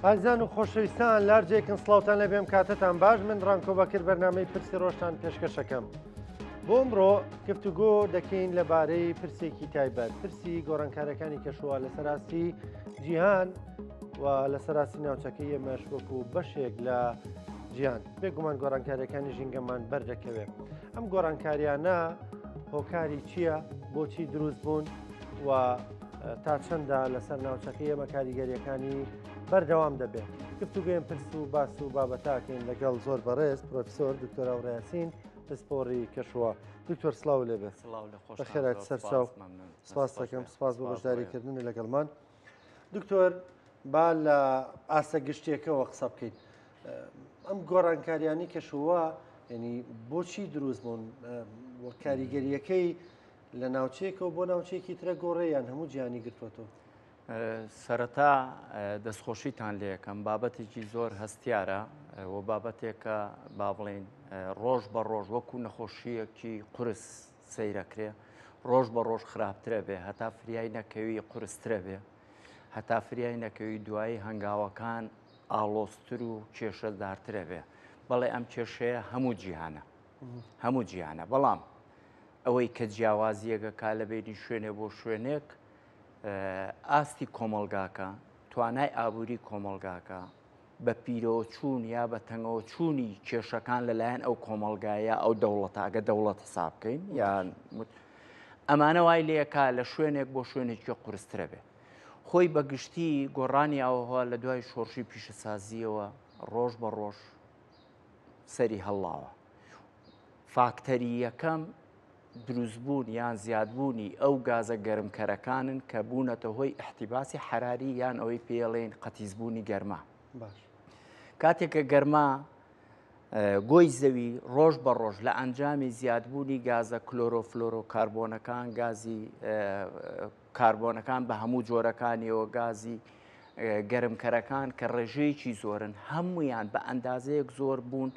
ئازیزان و خۆشەویستان لارجێکن سڵاوتان لە بێم کاتتان باش من ڕانکۆ بەکرد بەرنامەی پرسی ڕۆژتان پێشکەشەکەم. بۆ ئەمڕۆ گفتوگۆ دەکەین لەبارەی پرسێکی تایبەت، پرسی گۆڕانکارەکانی کەشووە لە سەراستی جیهان و لە سەراستی ناوچەکەی ئێمەش وەکو بەشێک لە جیهان بێگومان گۆڕانکاریەکانی ژینگەمان بەردەکەوێت. ئەم گۆڕانکاریانە هۆکاری چییە؟ بۆچی دروست بوون و تا چەندە لەسەر ناوچەکەی ئێمە کاریگەریەکانی بەردەوام دەبێت. گفتوگوێن پرس و باس و بابەتاکەین لەگەڵ زۆر بەڕێز پرۆفیسۆر دکتۆر ئەوڕایاسین پسپۆڕی کەشووە. دکتۆر سڵاو لێبێت. بەخێرات سەرچاو. سپاس دەکەم، سپاس بۆ بەشداریکردن لەگەڵمان. دکتۆر با لە ئاسە گشتێکەوە قسە بکەیت. ئەم گۆڕانکاریانی کەشووە ینی بۆچی دروست بوون؟ کاریگەریەکەی لە ناوچەیەکەوە بۆ ناوچەیەکی ترە گۆڕێیان هەموو جیهانی گرتوەوە. سەرەتا دەستخۆشیتان لێ یەکەم بابەتێکی زۆر هەستیارە و بابەتێکە با بڵێن ڕۆژ بە ڕۆژ وەکو نەخۆشیەکی قورس سەیرەکرێ، ڕۆژ بە ڕۆژ خراپترە بێ، هەتا فریای نەکەوی قورسترە بێ، هەتا فریای نەکەوی دوایی هەنگاوەکان ئاڵۆزتر و کێشەدارترە بێ. بەڵێ ئەم کێشەیە هەموو جیهانە، هەموو جیهانە. بەڵام ئەوەی کە جیاوازیەکە کا لە بینی شوێنێ بۆ شوێنێک ئاستی کۆمەلگاکە، توانای ئابووری کۆمەلگاکە بە پیرەوە چوون یا بە تەنگەوە چوونی کێشەکان لەلایەن ئەو کۆمەلگایە ئەو دەوڵەتە ئەگە دەوڵەت حساب بکەین یان ئەمانە وای لێکا لە شوێنێک بۆ شوێنێکی قورسترە بێ. خۆی بەگشتی گۆڕانی ئەوەوە لە دوای شۆڕشی پیشەسازیەوە ڕۆژ بە ڕۆژ سەری هەڵاوە. فاکتەری یەکەم دروستبوون یان زیادبوونی ئەو گازە گەرمکەرەکانن کە بوونەتە هۆی احتیباسی حراری یان ئەوەی پێڵێن قەتیزبوونی گەرما. کاتێککە گەرما گۆی زەوی ڕۆژ بە ڕۆژ لە ئەنجامی زیادبوونی گازە کلۆرۆفلۆرۆکاربۆنەکان، گازی کاربۆنەکان بە هەموو جۆرەکانیەوە، گازی گەرمکەرەکان کە ڕێژەیەکی زۆرن هەمویان بە ئەندازەیەک زۆر بوون.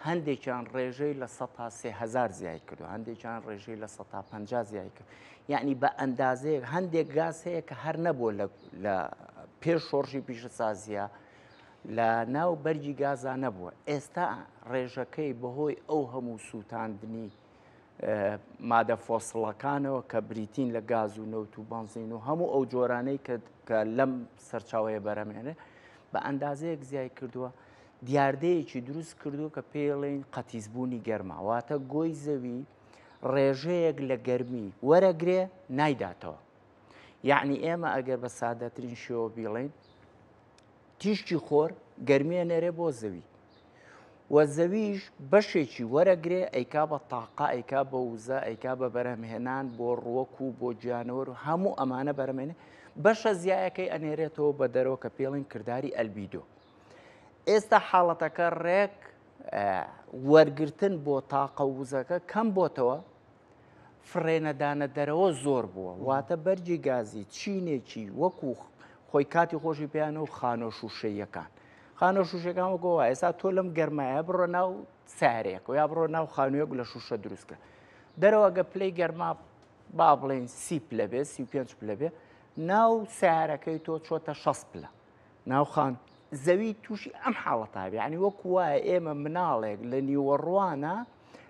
هەندێکیان ڕێژەی لە 100,000 زیای کردو، هەندێکیان ڕێژەی لە 150 زیای کرد. یعنی بە ئەندازەیەک هەندێک گاز هەیە کە هەر نەبووە لە پێش شۆڕشی پیشەسازیە لە ناو بەرگی گازا نەبووە. ئێستا ڕێژەکەی بەهۆی ئەو هەموو سووتاندنی مادە فۆسڵەکانەوە کە بریتین لە گاز و نەوت و بەنزین و هەموو ئەو جۆرانەی کە لەم سەرچاوەیە بەرەمێنێ بە ئەندازەیەک زیای کردووە. دیاردەیەکی دروست کردو کە پێڵێن قەتیزبوونی گەرما، واتە گۆی زەوی ڕێژەیەک لە گەرمی وەرەگرێ نایداتەوە. یعنی ئێمە ئەگەر بە سادەترین شێوە بیڵێن تیشتی خۆر گەرمیە نێرێ بۆ زەوی و زەویش بەشێکی وەرەگرێ ئەیکا بە تاقا، ئەیکا بە وزە، ئەیکا بە بەرهەمهێنان بۆ ڕووەک و بۆ گیانەوە و هەموو ئەمانە بەرەمێنێ بەشە زیایەکەی ئەنێرێتەوە بە دەرەوە کە پێڵین کردداری ئەلبیدۆ. ئێستا حاڵەتەکە ڕێک وەرگرتن بۆ تاقە وزەکە کەم بۆتەوە، فرێنەدانە دەرەوە زۆر بووە، واتە بەرجی گازی چینێکی وەکو خۆی کاتی خۆشی پێیان و خانۆ شوشەیەکان. خانۆ شوشەکان وەگەوە ئێستا تۆ لەم گەرمایە بڕۆ ناو سارێک و یا بڕۆ ناو خانوویەک لە شوشە دروستکە دەرەوە گە پلەی گەرما با بڵێن 30 پلە بێ 35 پلە بێ، ناو سیارەکەی تۆ چۆتە 60 پلە ناو خان. زەوی تووشی ئەم حاڵەتابێ، ینی وەکو وایە ئێمە مناڵێک لە نیوەڕوانە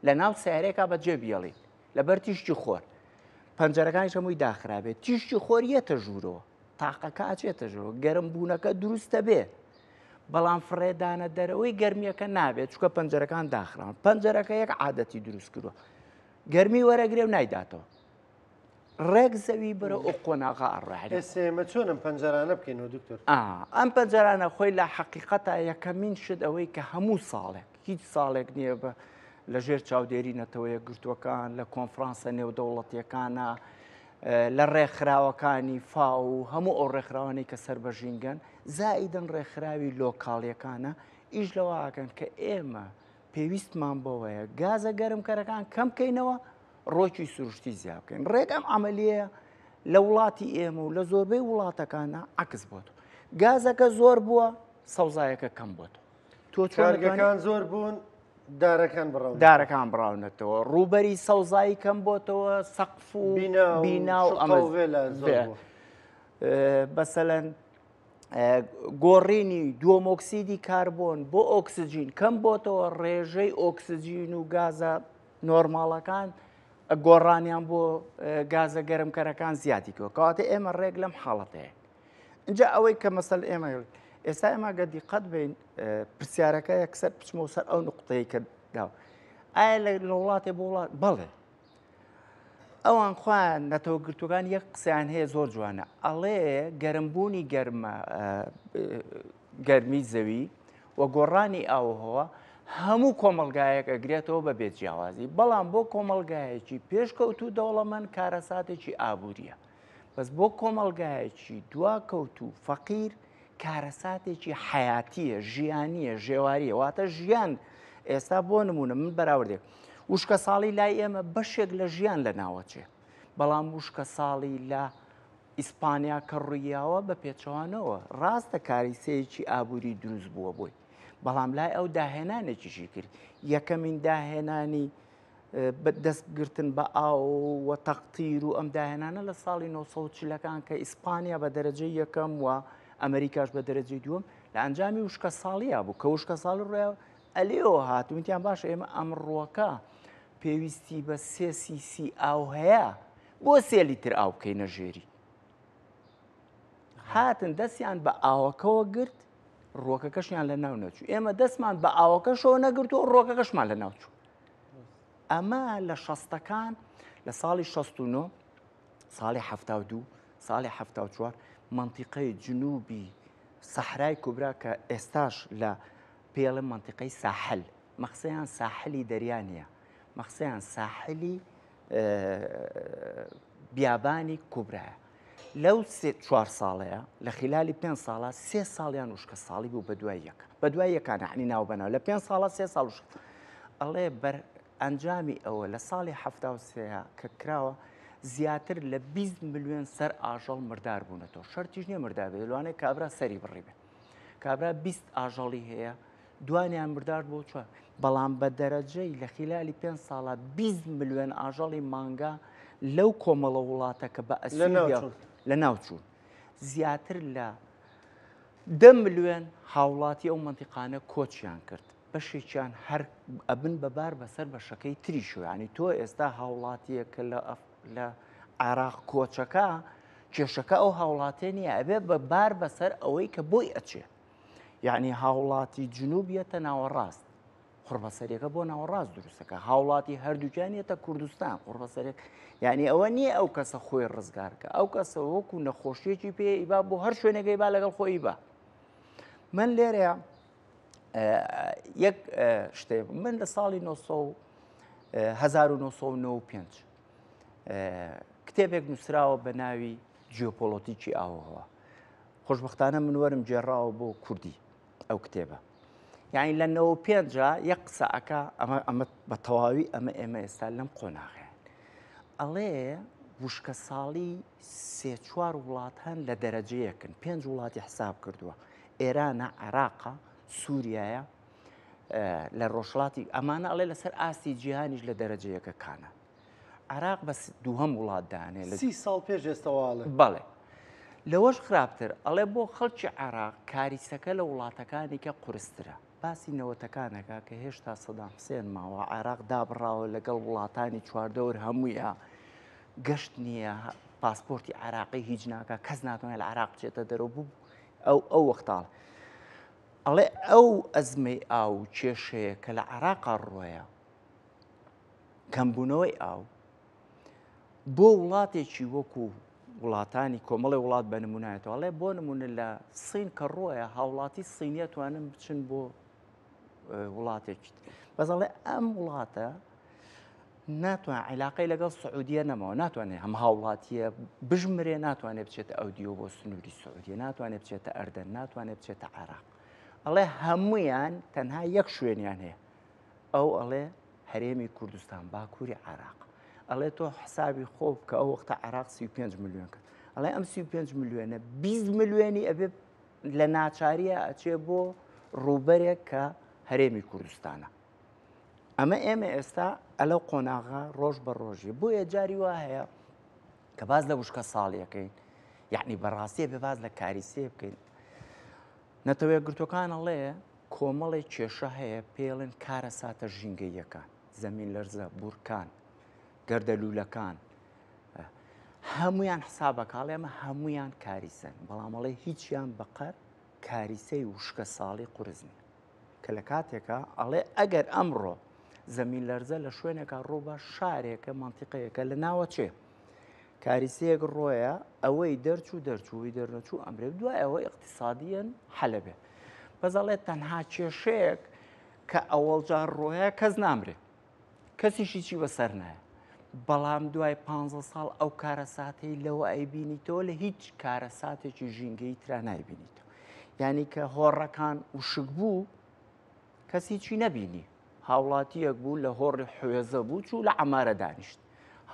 لە ناو سیارێکا بەجێ بیەڵین لەبەر تیشتی خۆر، پەنجەرەکانیش هەمووی داخرابێت، تیشتی خۆر یەتە ژوورەوە، تاقەکە ئاچێتە ژوورەوە، گەرم بوونەکە دروستە بێ، بەڵام فڕێدانە دەرەوەی گەرمیەکە نابێت چکە پەنجەرەکان داخراون. پەنجەرەکە یەک عادەتی دروست کردووە، گەرمی وەرەگرێ و نایداتەوە، ڕێک زەوی بەرە ئەو قۆناغا ئەڕاحێت. ئێمە چۆنم پەنجەرانە بکەینەوە دکتۆر؟ ئەم پەنجەرانە خۆی لە حەقیقەتە یەکەمین شت ئەوەی کە هەموو ساڵێک هیچ ساڵێک نییە بە لەژێر چاودێری نەتەوەیە گرتوەکان لە کۆنفرانسە نێودەوڵەتیەکانە لە ڕێکخراوەکانی فاو و هەموو ئەو ڕێکخراوانەی کە سربەژینگەن زائیدن ڕێکخراوی لۆکاڵیەکانە ئیش لەوەکەن کە ئێمە پێویستمان بەوەیە گازە گەرمکەرەکان کەم بکەینەوە، ڕۆکی سروشتی زیاد بکەین. ڕێک ئەم عملیە لە وڵاتی ئێمە و لە زۆربەی وڵاتەکانە عکس بۆت، گازەکە زۆر بووە سەوزایەکە کەم بۆت، تۆ چارگەکان زۆر بوون دارەکان بڕاونەتەوە، ڕووبەری سەوزایی کەم بۆتەوە، سەقف و بینا و ئەمە بەسەلەن گۆڕینی دووەمۆکسیدی کاربۆن بۆ ئۆکسسیجین کەم بۆتەوە ڕێژەی ئۆکسسیجین و گازە نۆرماڵەکان گۆڕانیان بۆ گازە گەرمکەرەکان زیاتیکەوە کەواتە ئێمە ڕێک لەم حاڵەتەیە. اینجا ئەوەی کە مەسەل ئێمە ئێستا ئێمە گە دیقەت بین پرسیارەکە یەکسەر بچمەوە سەر ئەو نقطەیە کە داوە ئایا لە وڵاتێ بۆ وڵات بەڵێ ئەوان خۆیان نەتەوەگرتوەکان یەک قسەیان هەیە زۆر جوانە ئەڵێ گەرمبوونی گەرمی زەوی و گۆڕانی ئاوهەوە هەموو کۆمەلگایەک ئەگرێتەوە بە بێجیاوازی بەڵام بۆ کۆمەلگایەکی پێشکەوتو دەوڵەمەند کارەساتێکی ئابوووریە بەس بۆ کۆمەلگایەکی دواکەوتو فەقیر کارەساتێکی حیاتیە ژیانیە ژێواریە واتە ژیان ئێستا بۆ نمونە من بەراوردێک وشکە ساڵی لای ئێمە بەشێک لە ژیان لە ناوەچێ بەڵام وشکە ساڵی لە ئیسپانیا کە ڕوویاوە بە پێچەوانەوە ڕاستە کاریسەیەکی ئابووری دروست بووە بووی بەڵام لای ئەو داهێنانێکیشی کرد یەکەمین داهێنانی دەستگرتن بە ئاو و تەقتیر و ئەم داهێنانە لە ساڵی 1940ەکان کە ئیسپانیا بە دەرەجەی یەکەم و ئەمریکاش بە دەرەجەی دووەم لە ئەنجامی وشکە ساڵیە بوو کە وشکە ساڵی ڕێەوە ئەلێەوە هاتوونیان باشە ئێمە ئەمڕۆکە پێویستی بە 3 سیسی ئاو هەیە بۆ 3 لیتر ئاو بکەینە ژێری هاتن دەستیان بە ئاوەکەوە گرت ڕۆکەکەشیان لە ناو نەچوو ئێمە دەستمان بە ئاوەکەشەوە نەگرت و ڕۆکەکەشمان لە ناوچوو ئەمە لە شەستەکان لە ساڵی 69 ساڵی 72 ساڵی 74 منتیقەی جنوبی سەحرای کوبرا کە ئێستاش لە پێڵە منتیقەی ساحل مەخسەیان ساحلی دەریانە مەخسەیان ساحلی بیابانی کوبرایە لەو 4 ساڵەیە لە خلالی 5 ساڵە 3 ساڵیان وشکە ساڵی بوو بە دوای یەکە بە دوای یەکان عنی ناو بەناو لە 5 ساڵە 3 ساڵ ئەڵێ بەر ئەنجامی ئەوە لە ساڵی 73 کە کراوە زیاتر لە 20 ملیۆن سەر ئاژەڵ مردار بوونەتەوە شەرتیش نییە مردار بێت لەوانەیە کابرا سەری بڕی بێت کابرا 20 ئاژەڵی هەیە دوانیان مردار بۆ چوە بەڵام بە دەرەجەی لە خلالی 5 ساڵە 20 ملیۆن ئاژەڵی مانگا لەو کۆمەڵە وڵاتە کە بە ئەسیا لە ناوچوون زیاتر لە 10 ملیۆن هاوڵاتی ئەو منتیقانە کۆچیان کرد بەشێکیان هەر ئەبن بەبار بەسەر بەشەکەی تریشۆ ینی تۆ ئێستا هاوڵاتیەکە لە عێراق کۆچەکە کێشەکە ئەو هاوڵاتێ نییە ئەبێ بەبار بەسەر ئەوەی کە بۆی ئەچێ یعنی هاوڵاتی جنوبیەتە ناوەڕاست قوربەسەریەکە بۆ ناوەڕاست دروستەکە هاوڵاتی هەردووکیانیەتە کوردستان قوربەسەرێک یعنی ئەوە نییە ئەو کەسە خۆی ڕزگارکە ئەو کەسە وەکو نەخۆشیەکی پێ ئیبا بۆ هەر شوێنەکەی با لەگەڵ خۆی با من لێرەیە یەک شتێ من لە ساڵی 1995 کتێبێک نووسراوە بە ناوی جیۆپۆلۆتیکی ئاوهەوە خۆشبەختانە من وەرم جێڕاوە بۆ کوردی ئەو کتێبە یعنی لە 95 یەک قسەعەکە ئەمە بە تەواوی ئێمە ئێستا لەم قۆناغیان ئەڵێ وشکە ساڵی 3-4 وڵات هەن لە دەرەجەیەکن 5 وڵاتی حساب کردووە ئێرانە عێراقە سووریایە لە ڕۆژڵاتی ئەمانە ئەڵێ لەسەر ئاستی جیهانیش لە دەرەجەیەکەکانە عێراق بە دووهەم وڵات دانێ لە 30 ساڵ پێش ئێستاواڵێ بەڵێ لەوەش خراپتر ئەڵێ بۆ خەڵکی عێراق کاریسەکە لە وڵاتەکانی کە قورسترە باسی نەوەتەکانەکە کە هێشتا سەدام حوسێن ماوە عێراق دابڕاوە لەگەڵ وڵاتانی چواردەور هەموویە گەشت نییە پاسپۆرتی عێراقی هیچ ناکە کەس ناتوانێت لە عێراق بچێتە دەرەوە بوو ئەو وەختاڵ ئەڵێ ئەو ئەزمەی ئاو کێشەیە کە لە عێراقا ڕۆیە کەمبوونەوەی ئاو بۆ وڵاتێکی وەکو وڵاتانی کۆمەڵی وڵات بە نمونایەتەوە ئەڵێ بۆ نمونە لە سین کە ڕۆیە هاوڵاتی سینیە توانن بچن بۆ وڵاتێکی بەس ئەڵێ ئەم وڵاتە ناتوان عیلاقەی لەگەڵ سعودیە نەماوە ناتوانێت هەم هاوڵاتیە بژمرێ ناتوانێت بچێتە ئەودیۆ بۆ سنووری سعودیە ناتوانێت بچێتە ئەردەن ناتوانێت بچێتە عێراق ئەڵێ هەمویان تەنها یەک شوێنیان هەیە ئەو ئەڵێ هەرێمی کوردستان باکووری عێراق ئەڵێ تۆ حسابی خۆب کە ئەو وەختە عێراق 35 ملیۆن کرد ئەڵێ ئەم 35 ملیۆنە 20 ملیۆنی ئەبێ لە ناچاریە ئەچێ بۆ ڕووبەرێک کە هەرێمی کوردستانە ئەمە ئێمە ئێستا ئەلە قۆناغا ڕۆژ بە ڕۆژی بۆیە جاری وا هەیە کە باز لە وشکە ساڵیەکەین یعنی بەڕاستیە بێ باز لە کاریسێ بکەین نەتەوەیە گرتوەکان ئەڵێ کۆمەڵی کێشە هەیە پێڵێن کارە ساتە ژینگەیەکان، زەمین لەرزە، بورکان، گەردەلوولەکان، هەمویان حسابەکاڵێ ئەمە هەمویان کاریسن، بەڵامەڵێ هیچیان بەقەر کاریسەی وشکە ساڵی قورس نیە کە لە کاتێکە ئەڵێ ئەگەر ئەمڕۆ زەمین لەرزە لە شوێنێکە ڕووبە شارێکە مانتیقەیەکە لە ناوە چێ کاریسەیەک ڕۆیە ئەوەی دەرچووی دەرنەچوو ئەمرێ دوای ئەوەی اقتصادیەن حەلە بێ بەزەڵێت تەنها کێشەیەک کە ئەوەڵجار ڕۆیە کەس نامرێ کەسیشی چی بەسەر نایە بەڵام دوای 15 ساڵ ئەو کارە ساتەی لەوە ئەیبینیتەوە لە هیچ کارە ساتێکی ژینگەی ترا نایبینیتەوە یعنی کە هۆڕەکان وشک بوو کەسی چی نەبینی هاوڵاتیەک بوو لە هۆڕی حوێزە بوو چوو لە عەمارە دانیشت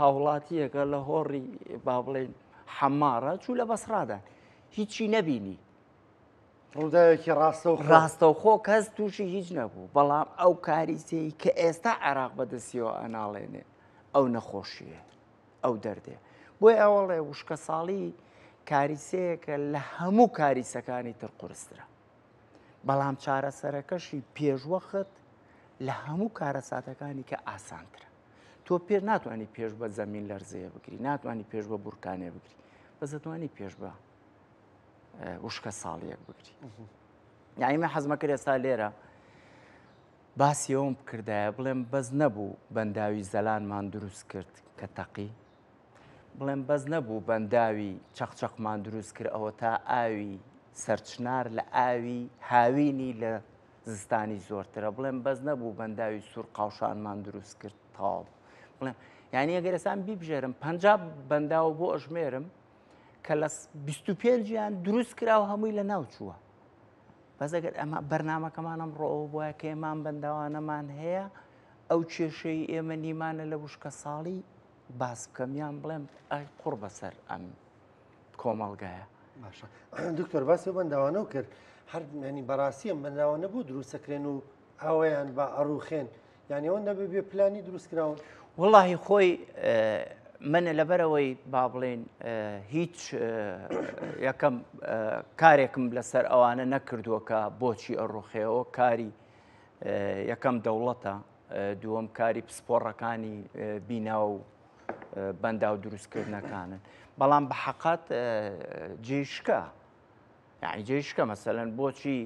هاوڵاتیەکە لە هۆڕی با بڵێن حەمارە چوو لە بەسڕادان هیچی نەبینی ڕووداوێکی ڕاستەوخۆ کەس تووشی هیچ نەبوو بەڵام ئەو کاریسەی کە ئێستا عێراق بەدەستیەوە ئەناڵێنێ ئەو نەخۆشیە ئەو دەردێ بۆی ئەوەڵێ وشکە ساڵی کاریسەیەکە لە هەموو کاریسەکانی تر قورسترە بەڵام چارەسەرەکەشی پێشوەخت لە هەموو کارە ساتەکانی کە ئاسانترە تۆ پێ ناتوانانی پێش بە زەمین لەرزەیە بگری ناتوانانی پێش بە بورکانێ بگری بەس دەتوانانی پێش بە وشکە ساڵیەک بگری یعنی من حەزمە کرد ئێستا لێرە باسی ئەوم بکردایە بڵێم بەس نەبوو بەنداوی زەلانمان دروست کرد کە تەقی بڵێم بەس نەبوو بەنداوی چەقچەقمان دروست کرد ئەوە تا ئاوی سەرچنار لە ئاوی هاوینی لە زستانی زۆرترە بڵێم بەس نەبوو بەنداوی سوور قاوشانمان دروست کرد تاڵ بڵێم یعنی ئەگەر ئێسان بیبژێرم 50 بەنداوە بۆ ئەژمێرم کە لە 25یان دروست کراوە هەمووی لە ناو چووە بەس ئەگەر ئەمە بەرنامەکەمان ئەمڕۆ بۆیە کە ئێمان بەنداوانەمان هەیە ئەو کێشەی ئێمە نیمانە لە وشکە ساڵی باس بکەمیان بڵێم ئەی قوڕ بەسەر ئەم کۆمەڵگایە باشە دکتۆر باسی بەنداوانە و کرد هەر ینی بەڕاستی ئەم بەنداوانە بوو دروستەکرێن و ئەوەیان بە ئەڕوخێن یعنی ئەوە نەبێ بێ پلانی دروستکراون وڵی خۆی منە لەبەرەوەی با بڵێن هیچ یەکەم کارێکم لەسەر ئەوانە نەکردووە کە بۆچی ئەڕوخێەوە کاری یەکەم دەوڵەتە دووەم کاری پسپۆڕەکانی بیناو و بەنداو دروستکردنەکانن بەڵام بە حەقات جێشکە یعنی جێشکە مەسەلەن بۆچی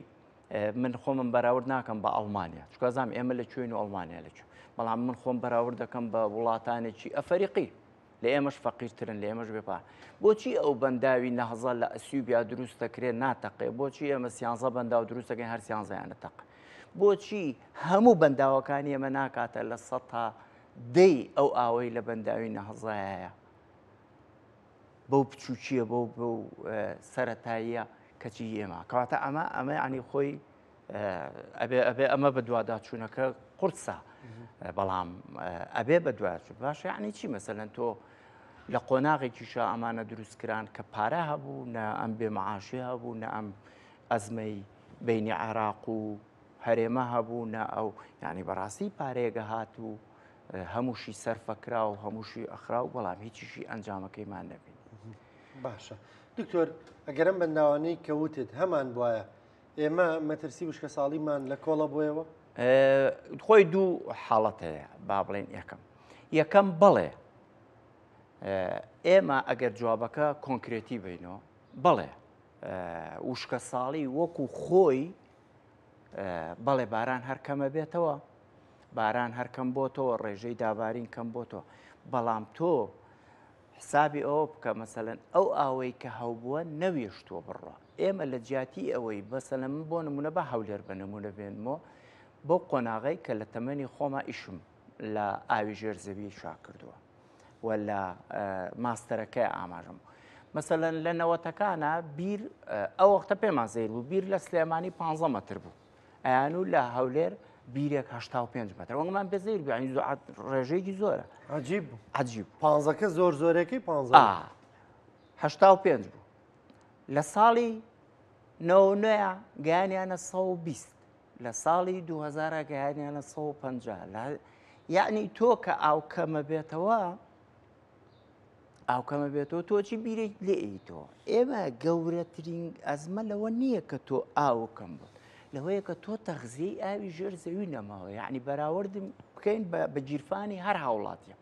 من خۆمم بەراورد ناکەم بە ئەڵمانیا چکازام ئێمە لە کوێن و ئەڵمانیا لەکوێ بەڵام من خۆم بەراورد دەکەم بە وڵاتانێکی ئەفریقی لە ئێمەش فەقیرترن لە ئێمەش بێپا بۆچی ئەو بەنداوی نەهزە لە ئەسیوبیا دروست دەکرێت ناتەقێ بۆچی ئێمە سیانزە بەنداو دروست دەکەین هەر سیانزەیانە تەق بۆچی هەموو بەنداوەکانی ئێمە ناکاتە لە 100 تا دەی ئەو ئاوەی لە بەنداوی نەهزایە بەو بچووکیە بۆ سەرەتاییە کەچی ئێمە کەواتە ئەمە عنی خۆی ئەبێ ئەمە بە دوواداچوونەکە قورسە بەڵام ئەبێ بە دوایچوو باشە یعنی چی مەسەلەن تۆ لە قۆناغێکیشە ئەمانە دروستکران کە پارە هەبوو نە ئەم بێمەعاشی هەبوو نە ئەم ئەزمەی بینی عێراق و هەرێمە هەبوو نە ئەو یعنی بەڕاستی پارێگە هات و هەمووشی سەرفەکرا و هەمووشی ئەخرا و بەڵام هیچیشی ئەنجامەکەیمان نەبین باشە دکتۆر ئەگەرم بەنداوانەی کەوتت هەمان وایە ئێمە مەترسی وشکە ساڵیمان لە کۆڵە بۆیەوە خۆی دوو حاڵەت هەیە با بڵێن یەکەم بەڵێ ئێمە ئەگەر جوابەکە کۆنکرێتی بینەوە بەڵێ وشکە ساڵی وەکو خۆی بەڵێ باران هەرکەمە بێتەوە باران هەرکەم بۆتەوە ڕێژەی دابارین کەم بۆتەوە بەڵام تۆ حسابی ئەوە بکە مەسەلەن ئەو ئاوەی کە هەوبووە نەوێشتووە بڕۆ ئێمە لە جیاتی ئەوەی بەسەلە من بۆ نمونە بە هەولێر بە نمونە بێنمەوە بۆ قۆناغی کە لە تەمەنی خۆمە ئیشم لە ئاوی ژێرزەوی شا کردووە و لە ماستەرەکەی ئاماژم مەسەلەن لە نەوەتەکانە بیر ئەو وەختە پێمان زەیر بوو بیر لە سلێمانی 15 مەتر بوو ئەیان و لە هەولێر بیرێک 85 مەتر وەنگمان پێ زەیر بوو ینی ڕێژەیەکی زۆرە عجیب عجیب 15کە زۆرەکەی 15 85 بوو لە ساڵی 99 گەیانیانە 120 لە ساڵی 2000 گەیانیانە 150 یعنی تۆ کە ئاو کەمە بێتەوە ئاوکەمە بێتەوە تۆچی بیرێک لێ ئەیتەوە ئێمە گەورەترین ئەزمە لەوە نییە کە تۆ ئاوکەم بوو لەوەیە کە تۆ تەغزیەی ئاوی ژێر زەوی نەماوە یعنی بەراوردم بکەین بە گیرفانی هەر هاوڵاتیە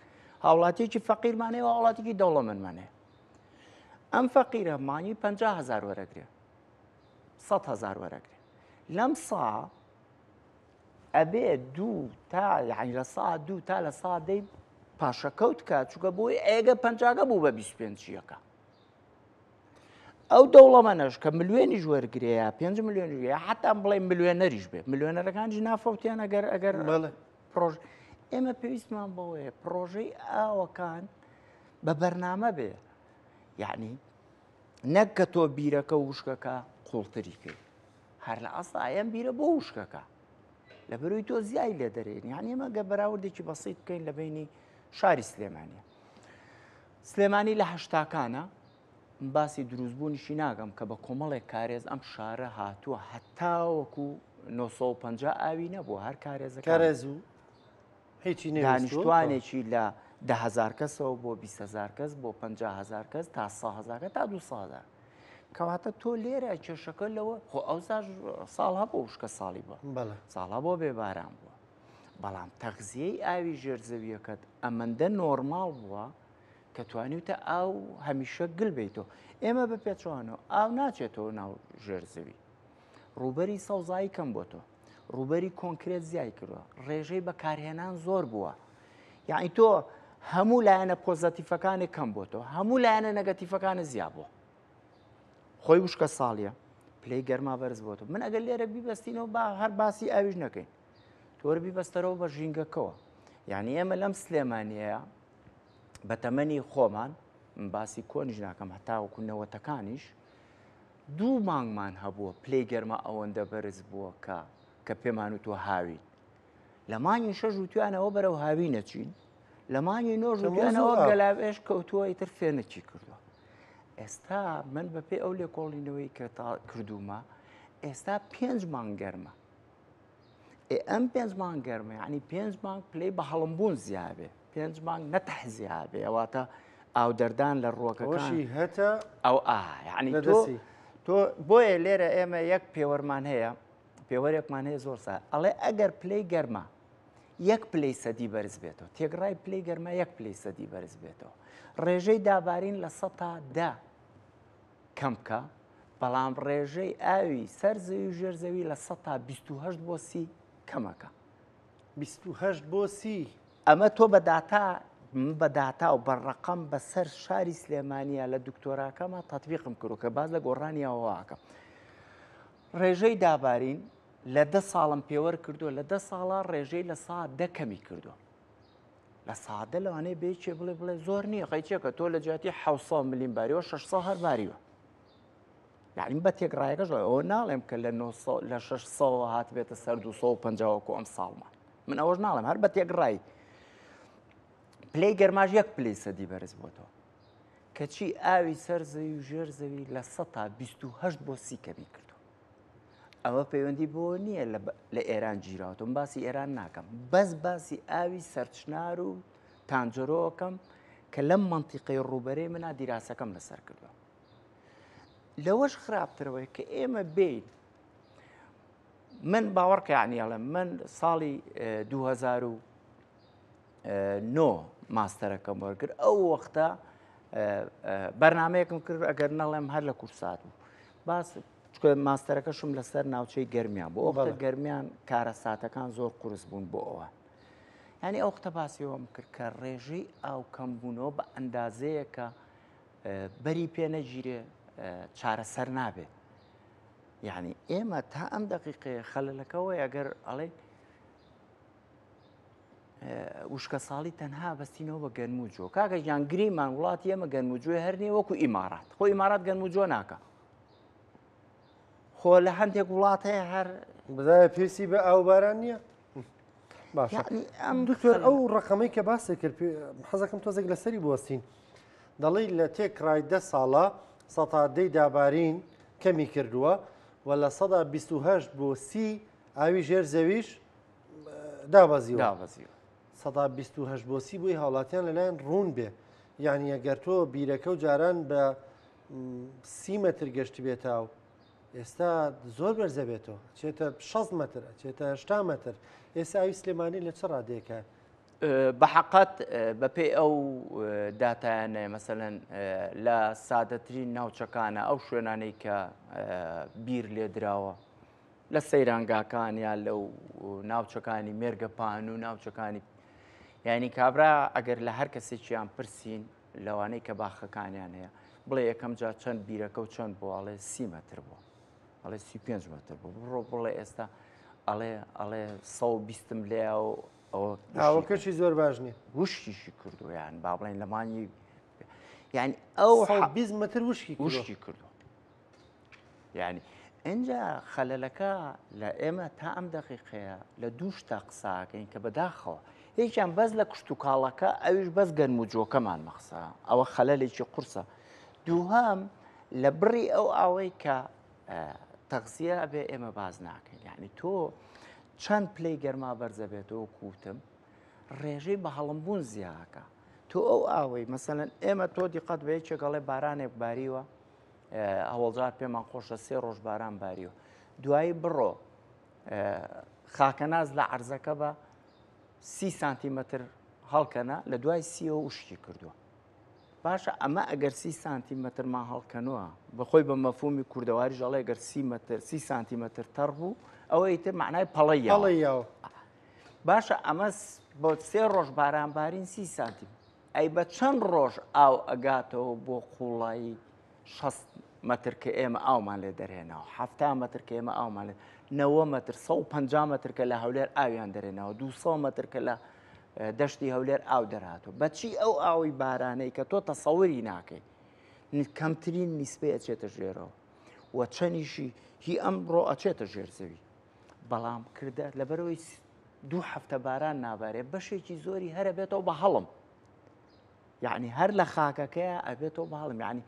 هاوڵاتیەکی فەقیرمانەیە و هاوڵاتێکی دەوڵەمەندمانەیە ئەم فەقیرە مانگی 50,000 وەرەگرێ 100,000 وەرەگرێ لەم سا ئەبێ دوو تا یعنی لە سا دوو تا لە سادەی پاشەکەوت کات چووکە بۆی ئێگە پەنجاگە بوو بە 25 ئەو دەوڵەمەنەش کە ملیێنیش وەرگرەیە 5 ملیۆنی حتا بڵێ ملیۆنەریش بێ ملیۆنەرەکانجی نافەوتیان ئەگەر پرۆژ ئێمە پێویستمان بەوەیە پرۆژەی ئاوەکان بە بەرنامە بێ یعنی نەک کە تۆ بیرەکە وشکەکە قوڵتری کرد هەر لە ئەسڵایەن بیرە بۆ وشکەکە لە بەروی تۆ زیای لێ دەرێن یعنی ئێمە گە بەراوردێکی بەسیط بکەین لە بینی شاری سلێمانیە سلێمانی لە هەشتاکانە باسی دروستبوونیشی ناگەم کە بە کۆمەڵێک کارێز ئەم شارە هاتووە هەتاوەکو 950 ئاوی نەبووە هەر کارێزەکە کارێز و هیچی دانیشتوانێکی لە 10,000 کەسەوە بۆ 20,000 کەس بۆ 50,000 کەس تا 100,000 تا 200,000 کەواتە تۆ لێرە کێشەکە لەوە خۆ ئەوزار ساڵها بۆ وشکە ساڵی بووە ساڵها بۆ بێباران بووە بەڵام تەغزیەی ئاوی ژێرزەویەکەت ئەمەندە نۆرماڵ بووە کە توانیوتە ئاو هەمیشە گل بیتەوە ئێمە بە پێچوانەوە ئاو ناچێتەوە ناو ژێرزەوی ڕوبەری سەوزایی کەم بۆ تۆ ڕوبەری کۆنکرێت زیای کردووە ڕێژەی بەکارهێنان زۆر بووە یعنی تۆ هەموو لایەنە پۆزەتیفەکانی کەم بۆ تۆ هەموو لایەنە نەگەتیفەکانە زیا بووە خۆی وشکە ساڵیە پلەی گەرما بەرز بۆ تۆ من ئەگەر لێرە بیبەستینەوە با هەر باسی ئاویش نەکەین تۆرە بیبەستەرەوە بە ژینگەکەوە یعنی ئێمە لەم سلێمانیەیە بە تەمەنی خۆمان باسی کۆنیش ناکەم هەتاوەکو نەوەتەکانیش دوو مانگمان هەبووە پلەی گەرما ئەوەندە بەرز بووە کە پێمان وتوە هاوین لە مانگی شەژ وتوانەوە بەرەو هاوی نەچین لە مانگی نۆژ وتوانەوە گەلاوێش کەوتووە ئیتر فێنەچی کردووە ئێستا من بەپێ ئەو لێکۆڵینەوەی کە کردومە ئێستا 5 مانگ گەرمە ئەم 5 مانگ گەرمە یعنی 5 مانگ پلەی بە هەڵمبوون زیابێ 5 مانگ نەتەحزیابێ ئەواتە ئاو دەردان لە ڕووەکەشی هەتە ئەو ینی تۆ بۆیە لێرە ئێمە یەک پێوەرمان هەیە پێوەرێکمان هەیە زۆر سا ئەڵێ ئەگەر پلەی گەرمە یەک پلەی سەدی بەرز بێتەوە تێگڕای پلەی گەرمە یەک پلەی سەدی بەرز بێتەوە ڕێژەی دابارین لە 100 کەم بکە بەڵام ڕێژەی ئاوی سەرزەوی و ژێرزەوی لە 128 بۆ 30 کەمەکە 28 بۆ 30 ئەمە تۆ بەداتا و بەڕقەم بەسەر شاری سلێمانیە لە دکتۆراکەمە تەطبیقم کردو کە باز لە گۆڕانی ئەوواکە ڕێژەی دابارین لە 10 ساڵم پێوەر کردووە لە 10 ساڵە ڕێژەی لە 100 کەمی کردو لە سادە لەوانەیە بێچێ بڵێ زۆر نییە قەیچێکە تۆ لە جیاتی 600 ملیم باریەوە 600 هەر باریوە یعنی بە تێکڕایەکەش ئەوە ناڵێم کە لە 600 هات بێتە سەر 250 ئەم ساڵمان من ئەوەش ناڵێم هەر بە تێکڕای پلەی گەرماژ یەک پلەی سەدی بەرز بۆتەوە کەچی ئاوی سەرزەوی و ژێرزەوی لە 128 بۆ 30 کەمی کردو ئەوە پەیوەندی بۆ نییە لە ئێران گیراوەتم باسی ئێران ناکەم بەس باسی ئاوی سەرچنار و تانجەرۆکەم کە لەم منتیقەی ڕوبەرەی منە دیراسەکەم لەسەر کردووە لەوەش خراپترەوەی کە ئێمە بین من باوەڕکە یعنیڵێ من ساڵی 2009 ماستەرەکەم وەرگرت ئەو وەختە بەرنمەیەکم کرد ئەگەر نەڵێم هەر لە کورسات بوو باس ماستەرەکەشم لەسەر ناوچەی گەرمیان بۆ ئەوختە گەرمیان کارە ساتەکان زۆر قورس بوون بۆ ئەوە ینی ئەو وختە باسیەوەم کرد کە ڕێژەی ئاو کەمبوونەوە بە ئەندازەیە کە بەری پێ نەگیرێ چارەسەر نابێت یعنی ئێمە تا ئەم دقیقەیە خەلەلەکەوە ئەگەر ئەڵێ وشکە ساڵی تەنها بەستینەوە بە گەرموجۆ کاکە یانگریمان وڵاتی ئێمە گەرموجوێ هەرنێ وەکو ئیمارات خۆ ئیمارات گەرموجۆ ناکە خۆ لە هەندێک وڵات هەیە هەر بزایە پێسی بە ئاوباران نییە باشە ئەم دکتۆر ئەو ڕقەمەی کە باسی کرد حەزەکەم تۆزێک لەسەری بوەستین دەڵی لە تێکڕای 10 ساڵە سەتادەی دابارین کەمی کردووە و لە 128 بۆ 30 ئاوی ژێر زەویش دابەزیوە 128 بۆ 30 بووی هاوڵاتیان لەلایەن ڕوون بێ یعنی ئەگەر تۆ بیرەکە و جاران بە 30 متر گەشتی بێتەوە ئێستا زۆر بەرزە بێتەوە چێتە 6 متر چێتە 80 متر ئێستا ئاوی سلێمانی لە چ ڕادێکە بەحقەت بەپێی ئەو داتایانە مەسەلەن لە سادەترین ناوچەکانە ئەو شوێنانەی کە بیر لێ درراوە لە سەیرانگاکان یان لەو ناوچەکانی مێرگەپان و ناوچەکانی یعنی کابرا ئەگەر لە هەر کەسێکیان پرسیین لەوانەی کە باخەکانیان هەیە بڵێ یەکەم جا چەند بیرەکە و چەند بۆ ئەڵێ 30 متر بووە ئەڵێ 35 متر بوو بڕۆ بڵێ ئێستا ئەڵێ 120 لێ و ئەوەکەشی زۆر باش نیە وشکیشی کردو یان با بڵێن لەمانی یعنی ئەو 20 متر وشکی کردو یعنی اینجا خەلەلەکە لە ئێمە تا ئەم دەقیقەیە لە دوو شتا قساکەین کە بەداخەوە هیچیان بەس لە کشت و کاڵەکە ئەویش بەس گەرم و جۆکەمان مەخسا ئەوە خەلەلێکی قورسە دووهام لە بڕی ئەو ئاوەی کە تەغزیە ئەبێ ئێمە باز ناکەین یعنی تۆ چەند پلەی گەرما بەرزە بێتەوە کووتم ڕێژەی بە هەڵمبوون زیاکە تۆ ئەو ئاوەی مەسەلەن ئێمە تۆ دیقەت بە یەکێکەڵێ بارانێک باریوە هەوڵجار پێمان خۆشە 3 ڕۆژ باران باریوە دوایی بڕۆ خاکەناز لە عەرزەکە بە 30 سانتیمەتر هەڵکەنە لە دوای 30 وشکی کردووە باشە ئەمە ئەگەر 30 سانتیمەترمان هەڵکەنووە بەخۆی بە مەفهومی کوردەواری ژەڵێ ئەگەر 30 سانتیمەتر تەڕ بوو ئەوەی تر معنای پەڵەیەوە باشە ئەمە بۆ 3 ڕۆژ بارانبارین 30 سانتیم ئەی بە چەند ڕۆژ ئاو ئەگاتەوە بۆ قوڵایی 6 متر کە ئێمە ئاومان لێ دەرهێناوە 7 متر کە ئێمە ئاومان لێ 90 متر 150 متر کە لە هەولێر ئاویان دەرێنەوە 200 متر کە لە دەشتی هەولێر ئاو دەرهاتوە بەچی ئەو ئاوی بارانەی کە تۆ تەسەوری ناکەی کەمترین نیسبەی ئەچێتە ژێرەوە و چەندیشی هی ئەمڕۆ ئەچێتە ژێر زەوی بەڵام کردە لەبەرەوەی 2 هەفتە باران نابارێت بەشێکی زۆری هەرە بێتەوە بە هەڵم یعنی هەر لە خاکەکەیە ئەبێتەوە بە هەڵم یعنی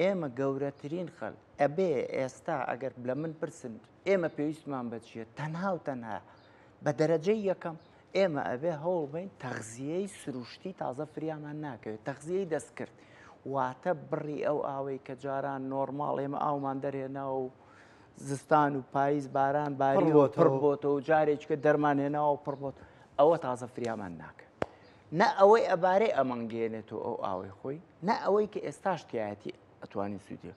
ئێمە گەورەترین خەڵ ئەبێ ئێستا ئەگەر لە من پرسن ئێمە پێویستمان بەچیە تەنها و تەنها بە دەرەجەی یەکەم ئێمە ئەبێ هەوڵ بین تەغزیەی سروشتی تازە فریامان ناکەوێت تەغزیەی دەستکرد واتە بڕی ئەو ئاوەی کە جاران نۆرماڵ ئێمە ئاومان دەرێنەوە و زستان و پاییز باران باریەوە پڕ بۆتەوە و جارێککە دەرمان هێناوە و پڕ بۆت ئەوە تازە فریامان ناکە نە ئەوەی ئەبارەی ئەمەنگێنێتەوە ئەو ئاوەی خۆی نە ئەوەی کە ئێستاش تایەتی ئەتوانین سوودێ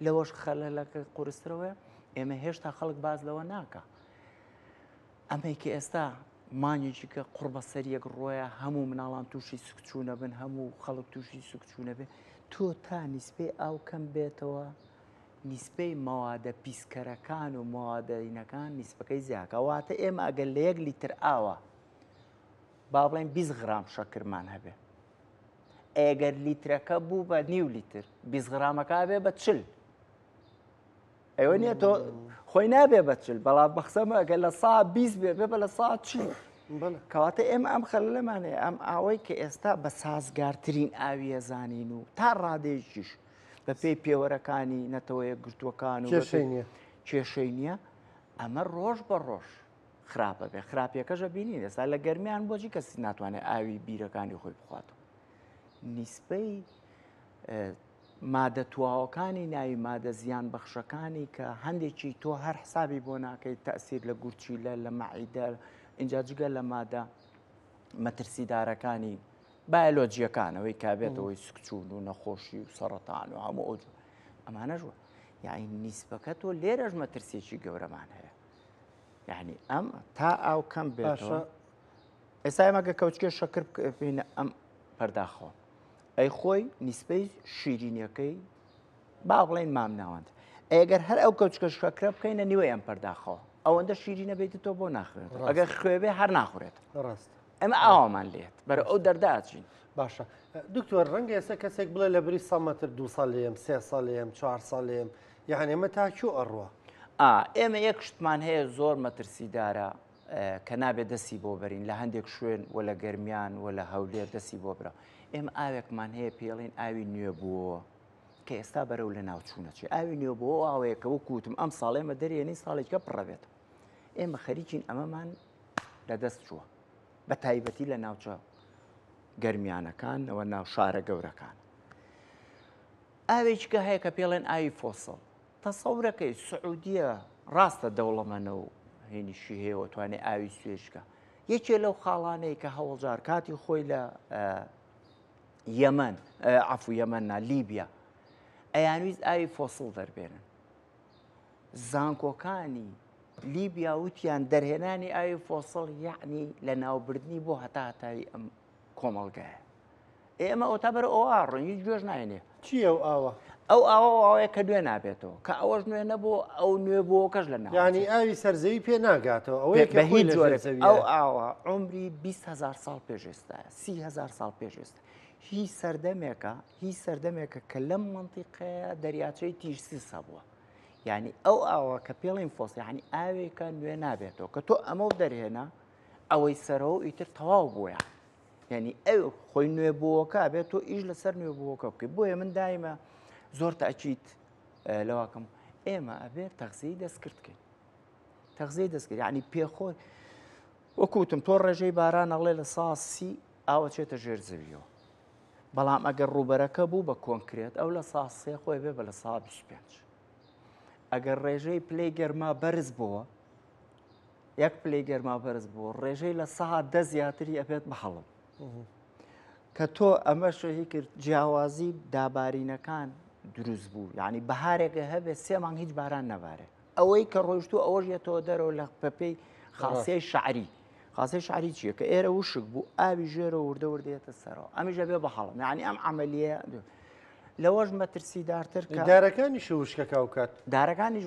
لەوەش خەلەلەکە قورسترەوە ئێمە هێشتا خەڵک باز لەوە ناکە ئەمەی کە ئێستا مانیێکی کە قوڕ بە سەر یەک ڕۆیە هەموو مناڵان تووشی سوکچوونە بن هەموو خەڵک تووشی سوکچوونە بێ تۆ تا نیسبەی ئاو کەم بێتەوە نیسبەی مەوادە پیسکەرەکان و مەوادەینەکان نیسبەکەی زیاکە واتە ئێمە ئەگەر لە 1 لیتر ئاوە با بڵێن 20 غرام شەکرمان هەبێ ئەگەر لیترەکە بوو بە نیو لیتر 20 غرامەکە بێ بە 40 ئەوە نییە تۆ خۆی نابێ بە 40 بەڵام بەخسەمە ئەگەر لە 120 بێ بێ بە لە 140 کەواتە ئێمە ئەم خەلەلەمانەیە ئەم ئاوەی کە ئێستا بە سازگارترین ئاویە زانین و تا ڕادێژیش بە پێی پێوەرەکانی نەتەوەیە گرتووەکان و کێشەی نییە ئەمە ڕۆژ بە ڕۆژ خراپە بێ خراپیەکەژە بینین ئێستا لە گەرمیان بۆچی کەسی ناتوانێت ئاوی بیرەکانی خۆی بخواتەوە نیسبەی مادە تواوەکانی ناوی مادە زیان بەخشەکانی کە هەندێکی تۆ هەر حسابی بۆ ناکەی تەئسیر لە گورچیلە لە مەعیدە اینجا جگە لە مادە مەترسیدارەکانی بایۆلۆجیەکانەوەی کابێتەوەی سکچوون و نەخۆشی و سەرەتان و هەموو ئەو ئەمانەژوە یعنی نیسبەکە تۆ لێرەش مەترسێکی گەورەمان هەیە یعنی ئەم تا ئاو کەم بێتەوە ئێستا ئێمەگە کەوچکێ شەکر بینە ئەم پەرداخەوە ئەی خۆی نیسبەی شیرینیەکەی با بڵێن مام ناوەند ئەگەر هەر ئەو کەوچکە شەکرە بکەینە نیوەی ئەم پەرداخەوە ئەوەندە شیرینە بێتی تۆ بۆ ناخوێت ئەگەر خوێبێ هەر ناخورێت ڕاست ئەمە ئاوامان لێت بەرە ئەو دەرداچین باشە دکتۆر ڕەنگە ئێستا کەسێک بڵێ لە بری 100 متر 2 ساڵێم 3 ساڵێم 4 ساڵێم یعنی ئێمە تاکو ئەڕوە ئێمە یەک شتمان هەیە زۆر مەترسیدارە کە نابێت دەستی بۆ بەرین لە هەندێک شوێن و لە گەرمیان و لە هەولێر دەستی بۆ برە ئێمە ئاوێکمان هەیە پێڵین ئاوی نوێ بووە کە ئێستا بەرەو لە ناوچوونەچی ئاوی نوێ بۆ ئاوەیەکە وە کووتم ئەم ساڵێمە دەرێنی ساڵێککە پڕەبێت ئێمە خەریکین ئەمەمان لە دەست چووە بە تایبەتی لە ناوچە گەرمیانەکان ئەوە ناو شارە گەورەکان. ئاوێکگە هەیە کە پێڵێن ئاوی فۆسڵ. تەسەورەکەی سعودیە ڕاستە دەوڵەمەنە و هێنیشی هەیەەوە توانێت ئاوی سوێشکە. یەکێ لەو خاڵانەیە کە هەوڵجار کاتی خۆی لە یەمەن عەفو یەمەننا لیبیا ئەیانویست ئاوی فۆسڵ دەربێنن. زانکۆکانی لیبیا وتیان دەرهێنانی ئاوی فۆسڵ یعنی لە ناوبردنی بۆ هەتاهتاوی ئەم کۆمەڵگایە. ئێمە ئەو تا بەرە ئەوە ڕۆین هیچ گوێژ ناێنێ. چی ئەو ئاوە؟ ئەو ئاوەیە کە دوێ نابێتەوە کە ئەوەش نوێ نەبوو ئەو نوێ بۆ کەش لە ناو. ینی ئاوی سەرزەوی پێ ناگاتەوە ئەوەیە بە هیچ جۆرە ئەو ئاوە عمری 20,000 ساڵ پێشێستایە 30,000 ساڵ پێشێستا. هیچ سەردەمێکە کە لەم منتیقەیە دەریاچەی تیژسیسە بووە. یعنی ئەو ئاوە کە پێڵین فۆس یعنی ئاوێکە نوێ نابێتەوە کە تۆ ئەمە دەرهێنا ئەوەی سەرەوە ئیتر تەواو بووە. یعنی ئەو خۆی نوێ بووەکە بێت تۆ ئیش لەسەر نوێ بووەکە بکەیت. بۆیە من دایمە زۆر تاکید لەواکەم ئێمە ئەبێت تەغزیی دەستکرد بکەین. تەغزیی دەستکرد یعنی پێخۆی وەکوتم تۆ ڕێژەی باران ئەڵێ لە ساسی ئاوە چێتە ژێر زەویەوە. بەڵام ئەگەر ڕووبەرەکە بوو بە کۆنکرێت ئەو لە ساسێ خۆی بێ بە لە سا 25. ئەگەر ڕێژەی پلەی گەرما بەرز بووە یەک پلەی گەرما بەرز بووە ڕێژەی لە سەها 10 زیاتری ئەبێت بەهەڵم. کە تۆ ئەمە شەهی کرد جیاوازی دابارینەکان دروست بوو. یعنی بەهارێکە هەبێت 3 مانگ هیچ باران نەبارێ. ئەوەی کە ڕۆیشتو ئەوەش یێتەوە دەرەوە لە پەپەی خاصەی شعری. خاصەی شعری چییە کە ئێرە وشک بوو ئاوی ژێرە وردە وردێتە سەرەوە ئەمیژە بێ بەهەڵم. یعنی ئەم عملیە لەوەش مەترسیدارتر کە دارەکانی شوشکەکە و کات دارەکانی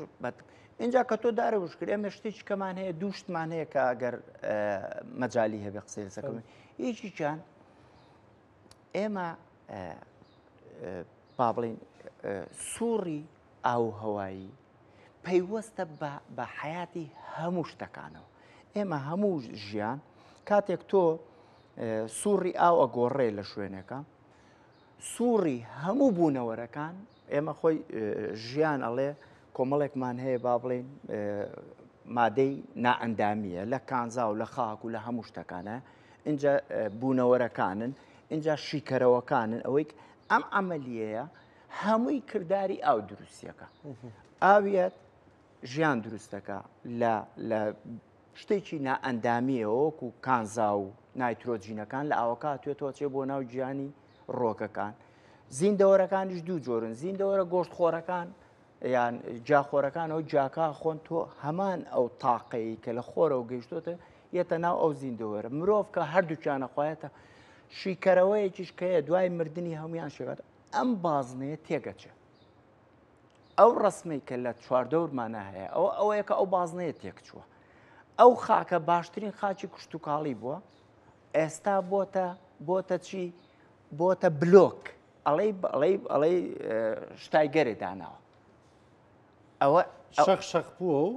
اینجا کە تۆ دارە وشکرد ئێمە شتێکی کەمان هەیە دووشتمان هەیە کە ئەگەر مەجای هەبێ قسەی لەسەکەم هیچی چیان ئێمە با بڵین سووڕی ئاو هەوایی پەیوەستە بە حیاتی هەموو شتەکانەوە. ئێمە هەموو ژیان کاتێک تۆ سووڕی ئاو ئەگۆڕێ لە شوێنەکە سووڕی هەموو بوونەوەرەکان ئێمە خۆی ژیان ئەڵێ کۆمەڵێکمان هەیە با بڵێن مادەی نائەندامیە لە کانزا و لە خاک و لە هەموو شتەکانە اینجا بوونەوەرەکانن اینجا شیکەرەوەکانن ئەوەی ئەم ئەمەلیەیە هەمووی کردداری ئاو دروستیەکە. ئاویەت ژیان دروستەکە لە شتێکی نائەندامیەوە وەکو کانزا و نایترۆجینەکان لە ئاوەکە توێتەوە چێ بۆ ناو گیانی ڕۆکەکان. زیندەوەرەکانیش دوو جۆرن زیندەوەرە گۆشتخۆرەکان یان جاخۆرەکانەوە جاکا خۆن تۆ هەمان ئەو تاقەی کە لە خۆرەوە گەیشتۆتە یەتە ناو ئەو زیندەوەرە مرۆڤ کە هەردووکیانە خوایەتە شیکەرەوەیەکیش کەیە دوای مردنی هەمویان شێگات ئەم بازنەیە تێگەچێ. ئەو ڕسمەی کە لە چواردەورمانە هەیە ئەوەیە کە ئەو بازنەیە تێکچووە. ئەو خاکە باشترین خاچی کوشت و کاڵی بووە ئێستا بۆتە چی بۆتە بلۆک ئەڵەی شتایگەرێ داناوە. ئەوە شەق بووە و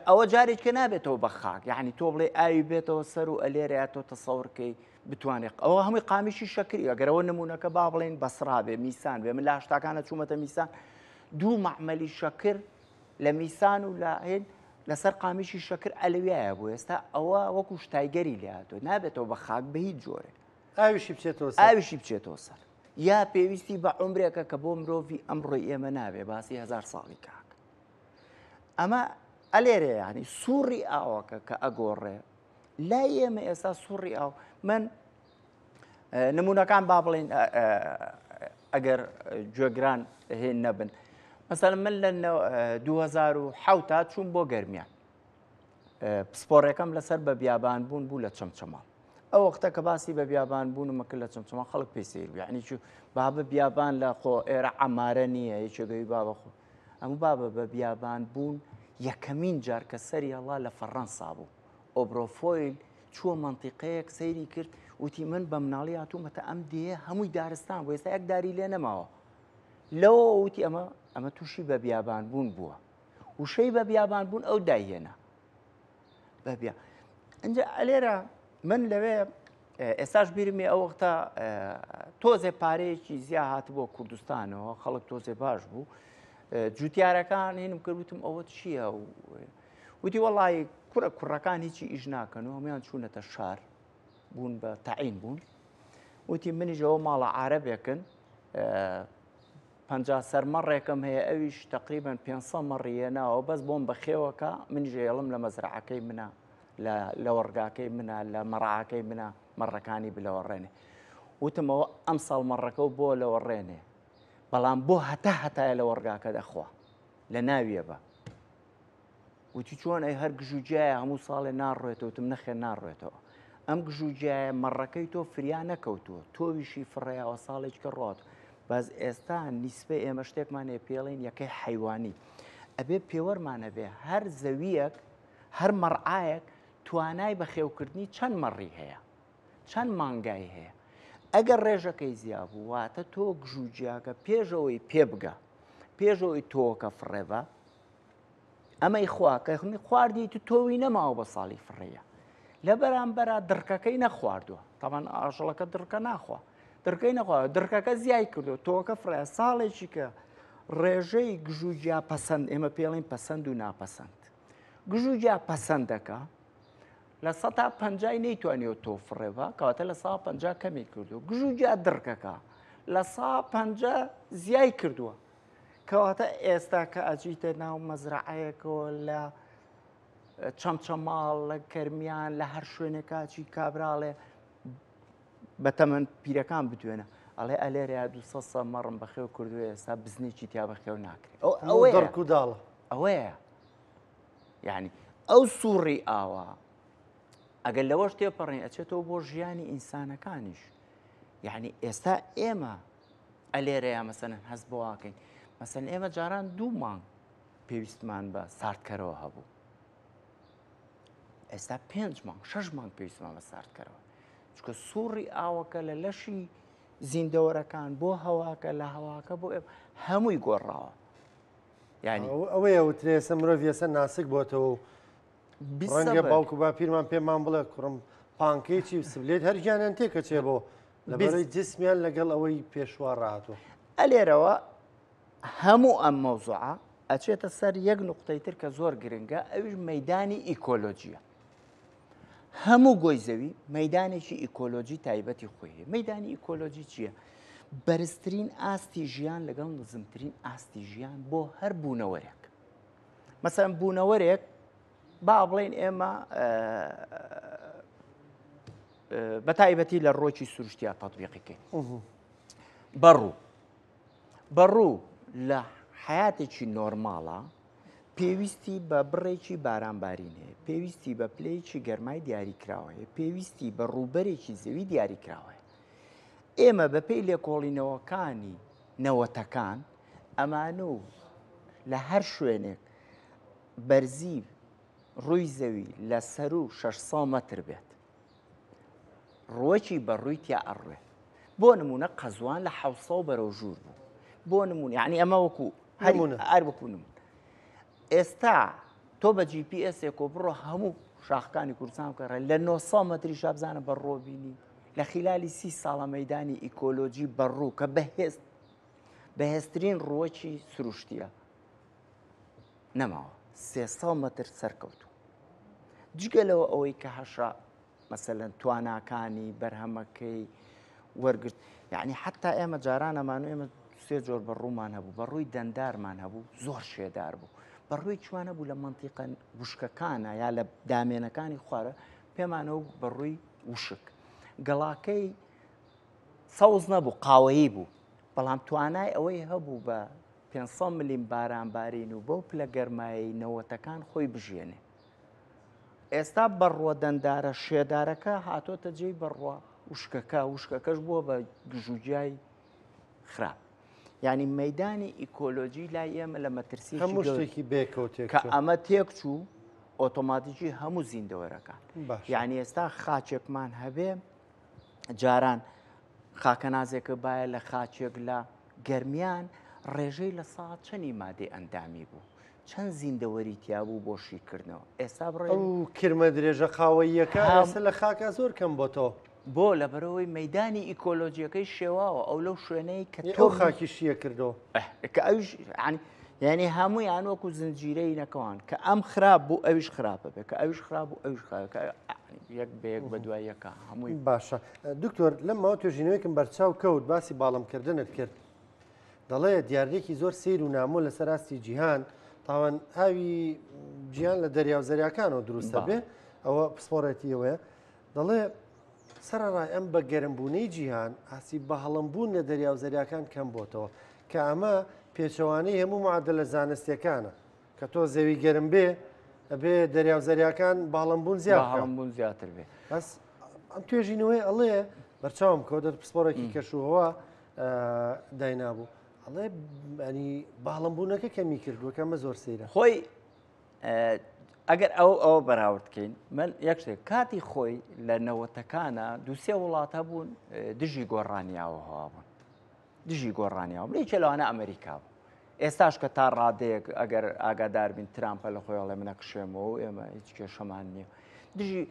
ئەوە جارێککە نابێتەوە بە خاک یعنی تۆ بڵێ ئاوی بێتەوە سەر و ئەلێرەیە تۆ تەسەوڕکەی بتوانێت ئەوە هەمووی قامیشی شەکری ئەگەرەوە نمونونەکە با بڵێن بەسرابێ میسان بێ من لا شتاکانە چوومەتە میسان دوو مەعمەلی شەکر لە میسان و لە هێن لەسەر قامیشی شەکر ئەلویایە بوو ئێستا ئەوە وەکو شتایگەری لێهاتۆ نابێتەوە بە خاک بە هیچ جۆرێ ئاویشی بچێتەوە سەر یا پێویستی بە عمرێکە کە بۆ مرۆڤی ئەمڕۆی ئێمە نابێ باسی 1000 ساڵی کاک. ئەمە ئەلێرێ ینی سووڕی ئاوەکە کە ئەگۆڕێ لای ئێمە ئێستا سووڕی ئاو من نمونونەکان با بڵێن ئەگەر گوێگران هێن نەبن مەسەڵەن من لە 2007 چوون بۆ گەرمیان پسپۆڕەکەم لەسەر بە بیابان بوون بوو لە چەمچەماڵ. ئەو وەختە کە باسی بە بیابان بوونمەکە لە چەمچەماڵ خەڵک پێی سەیر بوو یعنی چوو بابە بیابان لە خۆ ئێرە عەمارە نییە هیچگەوی بابەخۆ ئەموو بابە بە بیابان بوون یەکەمین جار کە سەری هەڵا لە فەڕەنسا بوو. ئۆبرۆفۆیل چووە مەنتیقەیەک سەیری کرد وتی من بە مناڵی هاتوومەتە ئەم دێ هەمووی دارستان بوو ئێستا یەک داری لێ نەماوە. لەوە وتی ئەمە تووشی بە بیابان بوون بووە وشەی بە بیابان بوون ئەو داهێنا بەبیا. ئەنجا ئەلێرە من لەوێ ئێستاش بیرمێ ئەو وەختە تۆزێ پارەیەکی زیا هات بۆ کوردستانەوە خەڵک تۆزێ باش بوو جوتیارەکان هێنم کردوتم ئەوە چییە وتی وەڵی کوڕەکان هیچی ئیش ناکەن و هەمویان چوونەتە شار بوون بە تەعین بوون وتی منیژەوە ماڵە عارەبێکن 50 سەرمەڕێکم هەیە ئەویش تقریبان 500 مەڕیێناوە بەس بۆم بەخێوەکە منیژە هێڵم لە مەزرعەکەی منە لە وەرگاکەی منە لە مەڕعاکەی منە مەڕەکانی بلەوەڕێنێ وتمەوە ئەم ساڵ مەڕەکە و بۆ لەوەڕێنێ بەڵام بۆ هەتایە لە وەرگاکە دەخوا لە ناویە بە وتی چۆن ئەی هەر گژوجایە هەموو ساڵێ ناڕێتەوە وتم نەخێ ناڕێتەوە ئەم گژوجایە مەڕەکەی تۆ فریان نەکەوتووە تۆویشی فڕێەوە ساڵێککە ڕات باز ئێستا نیسبە ئێمە شتێکمانێ پێڵین یەکەی حیوانی ئەبێ پێوەرمانە بێ هەر زەویەک هەر مەڕعایەک توانای بەخێوکردنی چەند مەڕی هەیە چەند مانگای هەیە ئەگەر ڕێژەکەی زیابوو واتە تۆ گژوجیاکە پێشەوەی پێبگە پێشەوەی تۆکە فڕێبە ئەمەی خواکە خواردی تو تۆوی نەماوە بە ساڵی فڕەیە لە بەرامبەرە دڕکەکەی نەخواردووە تاوان ئاژەڵەکە دڕکە ناخوا دڕکەی نەخوا دڕکەکە زیای کردو تۆکە فڕە ساڵێکی کە ڕێژەی گژوجیا پەسەند ئێمە پێڵین پەسەند و ناپەسەند گژوجیا پەسەندەکە لە 150 نەیتوانێت تۆ فڕێبە کەواتە لە 150 کەمی کردو گژوجیا دڕکەکە لە 150 زیای کردووە کەواتە ئێستا کە ئەجیتە ناو مەزرعەیەکەوە لە چەمچەماڵ لە کەرمیان لە هەر شوێنێکاچی کابراڵێ بەتەمەەن پیرەکان بدوێنە ئەڵێ ئەلێرە 200 مەڕم بەخێو کردووە ئێستا بزنێکی تیا بەخێو ناکرێت ئەوەی دەڕک و داڵە ئەوەیە یعنی ئەو سوڕی ئاوە ئەگەر لەوەش تێپەڕین ئەچێتەوە بۆ ژیانی ئینسانەکانیش یعنی ئێستا ئێمە ئەلێرەیە مەسەنن هەست بۆواکەین مەسەن ئێمە جاران 2 مانگ پێویستمان بە ساردکەرەوە هەبوو ئێستا 5 مانگ 6 مانگ پێویستمان بە ساردکەرەوە چکە سوڕی ئاوەکە لە لەشی زیندەوەرەکان بۆ هەواکە لە هەواکە بۆ هەمووی گۆڕاوە یعنی ئەوەیە وترێسە مرۆڤ ێستا ناسک بۆتەوە و ڕەنگە باوکو با پیرمان پێمان بڵێ کوڕم پانکەیەکی سبلێت هەر گیانیان تێکە چێ بۆ لەبەرەوەی جسمیان لەگەڵ ئەوەی پێشوا ڕاتوە ئەلێرەوە هەموو ئەم مەوزوعە ئەچێتە سەر یەک نقطەی تر کە زۆر گرنگە ئەویش مەیدانی ئیکۆلۆجیە هەموو گۆی زەوی مەیدانێکی ئیکۆلۆجی تایبەتی خۆیە مەیدانی ئیکۆلۆجی چییە؟ بەرزترین ئاستی ژیان لەگەڵ نزمترین ئاستی ژیان بۆ هەر بوونەوەرێک مەسەن بوونەوەرێک با بڵێن ئێمە بە تایبەتی لە ڕۆکی سروشتیا تەطبیقیکەین بەڕوو لە حیاتێکی نۆرماڵە پێویستی بە بڕێکی بارانبارین هەیە پێویستی بە پلەیەکی گەرمای دیاریکراوەیە پێویستی بە ڕووبەرێکی زەوی دیاریکراوەیە ئێمە بە پێی لێکۆڵینەوەکانی نەوەتەکان ئەمانە و لە هەر شوێنێک بەرزی ڕووی زەوی لە سەر و 600 مەتر بێت ڕۆکی بەڕووی تیا ئەڕوێ بۆ نمونە قەزوان لە 700 بەرەو ژوور بوو بۆ نمونە یعنی ئەمە وەکو هەر وەکو نمونە ئێستا تۆ بە GPS بڕۆ هەموو شاخەکانی کوردستان بکەڕێ لە 900 مەتری شابزانە بەڕۆ بینی لە خلالی 30 ساڵە مەیدانی ئیکۆلۆجی بەڕوو کە بەهێزترین ڕۆکی سروشتیە نەماوە 300 مەتر سەرکەوتو جگەلەوە ئەوەی کە هەشا مەسەلەن تواناکانی بەرهەمەکەی وەرگرت یعنی حتا ئێمە جاران ئەمانو ئێمە 3 جۆر بەڕوومان هەبوو بەڕووی دەندارمان هەبوو زۆر شێدار بوو بەڕووی چوانە بوو لە منتیقە وشکەکانە یا لە دامێنەکانی خوارە پێمانەوە بەڕووی وشک گەڵاکەی سەوز نەبوو قاوەیی بوو بەڵام توانای ئەوەی هەبوو بە 500 ملیم بارانبارین و بەو پلە گەرمایی نەوەتەکان خۆی بژێنێ ئێستا بەڕوە دەندارە شێدارەکە هاتۆتە جێی بەڕوە وشکەکەش بووە بە گژوجیای خراپ یعنی مەیدانی ئیکۆلۆجی لای ئێمە لە مەترسی هەموو شتێکی بێکەوتێک کە ئەمە تێک چوو ئۆتۆماتیکی هەموو زیندەوەرەکان یعنی ئێستا خاچێکمان هەبێ جاران خاکە نازێکە باە لە خاچێک لە گەرمیان ڕێژەی لە ساعت چەندی مادەی ئەندامی بوو چەند زیندەوەری تیا بوو بۆ شیکردنەوە ئێستا بڕێ ئەو کرمە درێژە خاوەیەکە ئێستا لە خاکە زۆر کەم بۆ تۆ بۆ لەبەرەوەی مەیدانی ئیکۆلۆجیەکەی شێواوە ئەو لەو شوێنەی کە تۆ خاکی شیە کردەوە کە ئەوش یعنی هەموویان وەکو زنجیرەی نەکەوان کە ئەم خراپ بوو ئەویش خراپە بێ کە ئەویش خراپ بوو ئەویش خراپە یەک بەیەک بە دوای یەکە هەمووی باشە دکتۆر لەمەوە توێژینەوەیکم بەرچاو کەوت باسی باڵامکردنت کرد دەڵێ دیاردێکی زۆر سیر و نامۆ لەسەر ئاستی جیهان تاوان ئاوی گیان لە دەریاو زەریاکانەوە دروستە بێ ئەوە پسپۆڕەتیەوەیە دەڵێ سەرڕای ئەم بە گەرمبوونەی جیهان ئاسی بە هەڵمبوون لە دەریاو زەریاکان کەم بۆتەوە کە ئەمە پێچەوانەی هەموو معادلە زانستیەکانە کە تۆ زەوی گەرم بێ ئەبێ دەریاو زەریاکان باڵمبوون هەڵمبوون زیاتر بێ بەس ئەم توێژینەوەی ئەڵێ بەرچاوم کەوتە پسپۆرێکی کەشوهەوە داینابوو ئەڵێ ئەنی باڵمبوونەکە کەمی کردووە کەمە زۆر سەیرە خۆی ئەگەر ئەوە بەراوردکەین من یەک شتێک کاتی خۆی لە نەوەتەکانە دووسێ وڵاتە بوون دژی گۆڕانیاوە هەوا بوون دژی گۆڕانیاوە بریچە لەوانە ئەمریکا بوو ئێستاش کە تا ڕادەیەک ئەگەر ئاگادار بین ترامپە لە خۆیڵێ منە کشێمەوە و ئێمە هیچ کێشەمان نییە دژی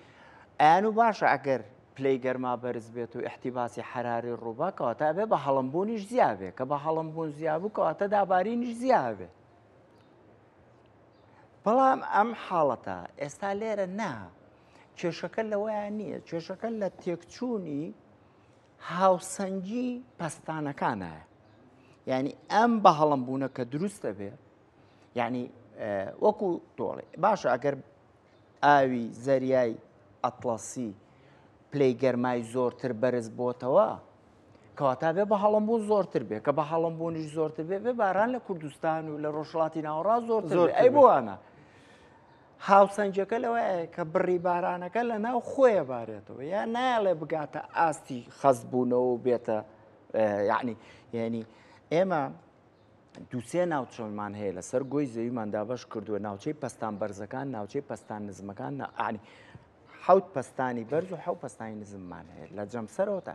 ئەیان و باشە ئەگەر پلەی گەرما بەرز بێت و احتیباسی حراری ڕووباکەوە تا بێ بە هەڵمبوونیش زیابێ کە بە هەڵمبوون زیابوو کەواتە دابارینیش زیابێ بەڵام ئەم حاڵەتە ئێستا لێرە نا کێشەکە لەوەیان نییە کێشەکە لە تێکچوونی هاوسەنگی پەستانەکانایە یعنی ئەم بە هەڵمبوونە کە دروستە بێ یعنی وەکو تۆڵێ باشە ئەگەر ئاوی زەریای ئەتڵەسی پلەی گەرمای زۆرتر بەرز بۆتەوە کەواتە بێ بە هەڵمبوون زۆرتر بێ کە بە هەڵمبوونیش زۆرتر بێ بێ باران لە کوردستان و لە ڕۆژهڵاتی ناوەڕاست زۆرتر بێ ئەی بۆوانە هاوسەنجەکە لەوەیە کە بڕی بارانەکە لە ناو خۆیە بارێتەوە یان نایڵێ بگاتە ئاستی خەزبوونەوە و بێتە یعنی ئێمە دووسێ ناوچەمان هەیە لەسەر گۆی زەویمان دابەش کردووە ناوچەی پەستان بەرزەکان ناوچەی پەستان نزمەکان عنی حەوت پەستانی بەرز و حەوت پەستانی نزممان هەیە لە جەمسەرەوەتە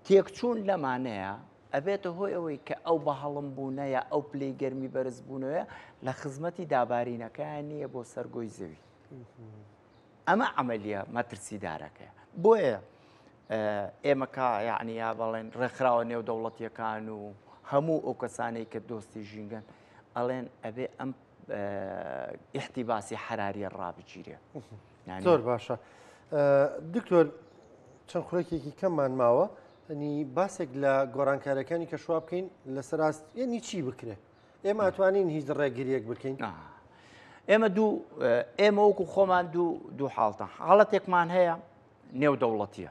تێکچوون لەمانەیە ئەبێتە هۆی ئەوەی کە ئەو بە هەڵمبوونەیە ئەو پلەی گەرمی بەرز بوونەوەیە لە خزمەتی دابارینەکەیان نییە بۆ سەرگۆی زەوی ئەمە عملیە مەترسیدارەکەیە بۆیە ئێمە کا یعنی یا بەڵێن ڕێکخراوە نێو دەوڵەتیەکان و هەموو ئەو کەسانەی کە دۆستی ژینگەن ئەڵێن ئەبێ ئەم احتیباسی حراریە ڕابگیرێ زۆر باشە دکتۆر چەند خوڕێکێکی کەممان ماوە ئەنی باسێک لە گۆڕانکارەکانی کە شوا بکەین لەسەر ڕاست یعنی چی بکرێ ئێمە ئەتوانین هیچ ڕێگیریەک بکەین ئێمە وەکو خۆمان دوو حاڵتە حاڵەتێکمان هەیە نێودەوڵەتیە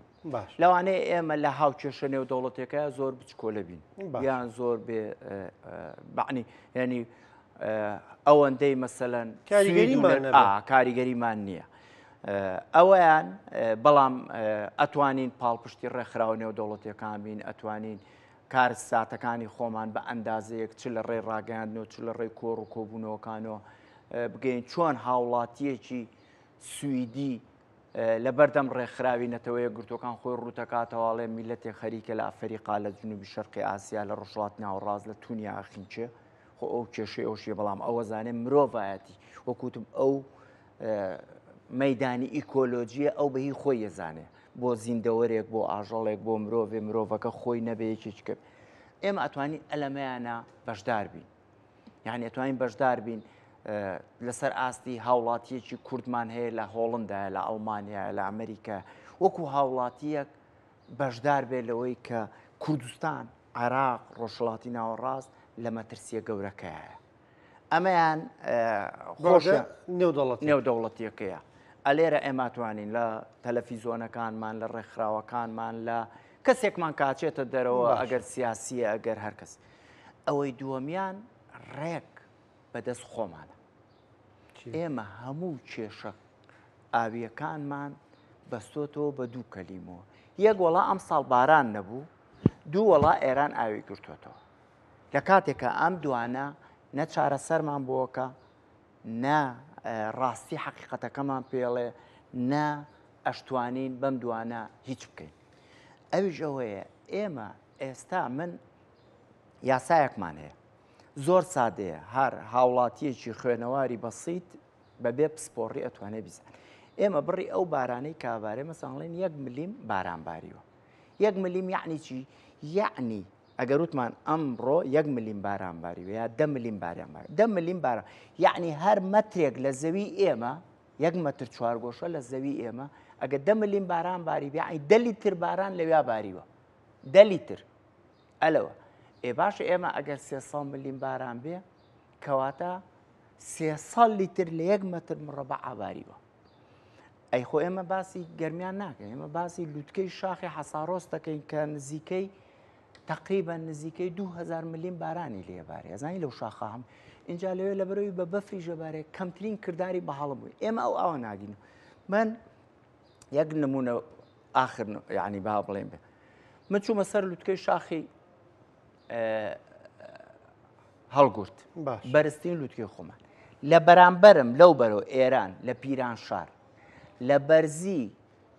لەوانەیە ئێمە لە هاوکێشە نێودەوڵەتێکە زۆر بچکۆلە بین یان زۆر بێ بەعنی ینی ئەوەندەی مەسەلەن کاریگەریمان نییە ئەوەیان بەڵام ئەتوانین پاڵپشتی ڕێکخراوە نێودەوڵەتیەکان بین ئەتوانین کار ساتەکانی خۆمان بە ئەندازەیەک چ لە ڕێ ڕاگەیاندنەوە چ لە ڕێی کۆڕ و کۆبوونەوەکانەوە بگەین چۆن هاوڵاتیەکی سوئیدی لە بەردەم ڕێکخراوی نەتەوەیە گرتوەکان خۆی ڕوتەکاتەواڵێ میلەتێک خەریکە لە ئەفریقا لە جنوبی شەرقی ئاسیا لە ڕۆژهڵاتی ناوەڕاست لە تونیا ئەخینچێ خۆ ئەو کێشەی ئەوشیە بەڵام ئەوە زانێ مرۆڤایەتی وەکوتم ئەو مەدانی ئیکۆلۆجیە ئەو بەهی خۆی ێزانێ بۆ زیندەوەرێک بۆ ئاژەڵێک بۆ مرۆڤەکە خۆی نەبێیەکێککە ئێمە ئەتوانین ئەلەمەیانە بەشدار بین یعنی ئەتوانین بەشدار بین لەسەر ئاستی هاوڵاتیەکی کوردمان هەیە لە هۆڵندایە لە ئەڵمانیا لە ئەمریکا وەکو هاوڵاتیەک بەشدار بێت لەوەی کە کوردستان عێراق ڕۆژهڵاتی ناوەڕاست لە مەترسیە گەورەکەیە ئەمەیان خۆشە نێودەوڵەتیەکەیە ئەلێرە ئێماتوانین لە تەلەڤیزۆنەکانمان لە ڕێکخراوەکانمان لە کەسێکمان کاچێتە دەرەوە ئەگەر سیاسیە ئەگەر هەرکەس ئەوەی دووەمیان ڕێک بەدەست خۆمانە ئێمە هەموو کێشە ئاویەکانمان بەستۆتەوە بە دوو کەلیمەوە یەک وەڵا ئەم ساڵ باران نەبوو دوو وەڵا ئێران ئاوی گرتوێتەوە لە کاتێکە ئەم دوانە نە چارەسەرمان بۆکە نە ڕاستی حەقیقەتەکەمان پێڵێ نە ئەشتوانین بەم دوانە هیچ بکەین ئەویش ئەوەیە ئێمە ئێستا من یاسایەکمان هەیە زۆر سادەیە هەر هاوڵاتیەکی خوێنەواری بەسیت بەبێ پسپۆڕی ئەتوانێ بیزان ئێمە بڕی ئەو بارانەی کابارێ مەسەڵێن 1 ملیم بارانباریوە 1 ملیم یعنی چی یعنی ئەگەر وتمان ئەمڕۆ 1 ملیم بارانباری یا 10 ملیم بارانباری 10 ملیم باران یعنی هەر مەترێک لە زەوی ئێمە 1 مەتر چوارگۆشە لە زەوی ئێمە ئەگە 10 ملیم باران باری بێ ئەی 10 لیتر باران لەوێ باریوە 10 لیتر ئەلەوە باشە ئێمە ئەگەر 300 ملیم باران بێ کەواتە 300 لیتر لە 1 مەتر مربع باریوە ئەی خۆ ئێمە باسی گەرمیان ناکەین ئێمە باسی لووتکەی شاخی حەسارۆس دەکەین کە نزیکەی تقریبا نزیکەی 2000 ملیم بارانی لێبارێ ئەزانی لەو شاخە هەم اینجا لەوێ لە بەرەوەی بە بەفری ژەبارێ کەمترین کردداری بەهاڵم بووی ئێمە ئەو ئاوە ناگین من یەک نمونە آخر یعنی با بڵێن بێ من چوومە سەر لووتکەی شاخی هەڵگورت بەرزترین لووتکەی خۆمان لە بەرامبەرم لەو بەرەوە ئێران لە پیران شار لە بەرزی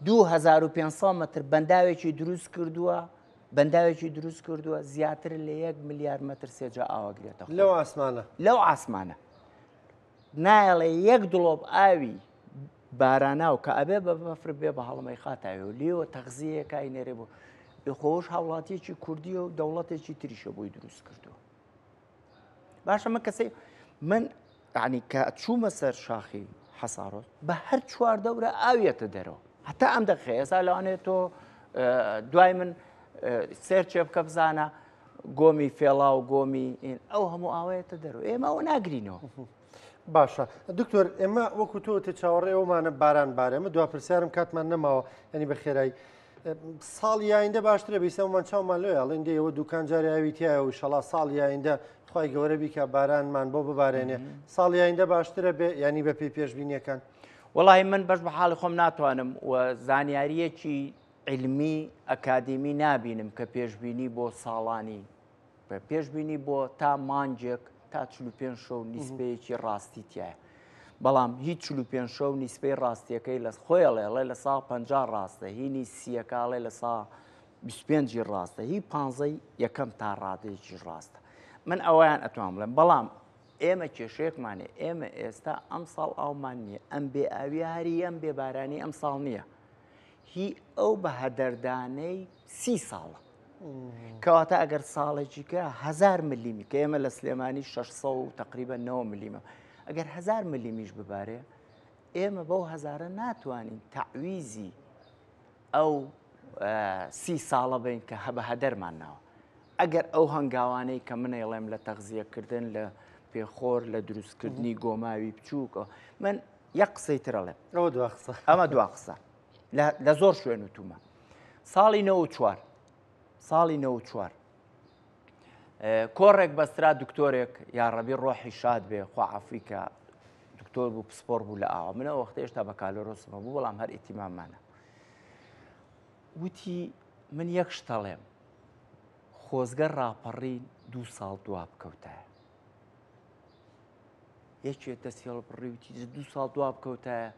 2500 متر بەنداوێکی دروست کردووە زیاتر لە 1 ملیار متر سێجا ئاواگرێتە لەو ئاسمانە نایڵێ 1 دڵۆب ئاوی باراناو کە ئەبێ بە بەفر بێ بە هەڵمەی خاتاوێ لێوە تەغزیەکە ئینێرێ بوو خۆش هاوڵاتیەکی کوردی و دەوڵەتێکی تریشە بۆی دروست کردووە باشە من کەسەی من عنی کە چوومە سەر شاخی حەسارۆس بە هەر چوار دەورە ئاویەتە دەرەوە هەتا ئەم دەخێ ئێستا لەوانێت تۆ دوای من سێر چێ بکە بزانە گۆمی فێڵا و گۆمی ئەو هەموو ئاوەیەتە دەرەوە ئێمە ئەوە ناگرینەوە باشە دکتۆر ئێمە وەکو تۆ چاوەڕێ ئەومانە باران بارێمە دوا پرسیارم کاتمان نەماوە ینی بە خێرایی ساڵی یایندە باشترە بیسەمان چاومان لێ ئەڵێن دێ ئەوە دوکان جاری ئاوی تایە و شەڵا ساڵی یایندە خی گەورە بیکە بارانمان بۆ ببارێنێ ساڵی یایندە باشترە بێ ینی بە پێی پێشبینیەکان وڵی من بەش بە حاڵی خۆم ناتوانم و زانیاریەکی علمی ئەکادمی نابینم کە پێشببینی بۆ ساڵانی پێشببینی بۆ تا مانجێک تا 45 شەو نیسبەیەکی ڕاستی تایە بەڵام هیچ 45 شەو نیسبەی ڕاستیەکەی لە خۆیڵێڵێ لە سا 50 ڕاستە هینی سیەکاڵێ لە سا 25 ڕاستە هی 15 یەکەم تا ڕادەیەکی ڕاستە من ئەویان ئەتوان بڵێم بەڵام ئێمە کێشەیەکمانێ ئێمە ئێستا ئەم ساڵ ئاومان نییە ئەم بێ ئاوی هەری ئەم بێبارانی ئەم ساڵ نییە هی ئەو بە هەدەردانەی 30 ساڵە کەواتە ئەگەر ساڵێکیکە 1000 ملیمی کە ئێمە لە سلێمانی 600 و تقریبا 9 ملیمە ئەگەر 1000 ملیمیش ببارێ ئێمە بەو هەزارە ناتوانین تعویزی ئەو 30 ساڵە بین کە بە هەدەرمان ناوە ئەگەر ئەو هەنگاوانەی کە منەیڵێم لە تەغزیەکردن لە پێخۆر لە دروستکردنی گۆماوی بچووکە من یەک قسەی ترەڵێم ئەمە دوا قسە لە زۆر شوێن وتومە ساڵی 94 کۆڕێک بەسترا دکتۆرێک یاڕەبی ڕۆحی شاد بێ خواعافی کە دکتۆر بوو پسپۆر بوو لە ئاوە منە وەختە هێشتا بە کالۆرۆسمە بوو بەڵام هەر ئیتیماممانە وتی من یەک شتەڵێم خۆزگە ڕاپەڕی 2 ساڵ دوا بکەوتایە یەکێت دەستی هەڵبڕی وتی 2 ساڵ دوا بکەوتایە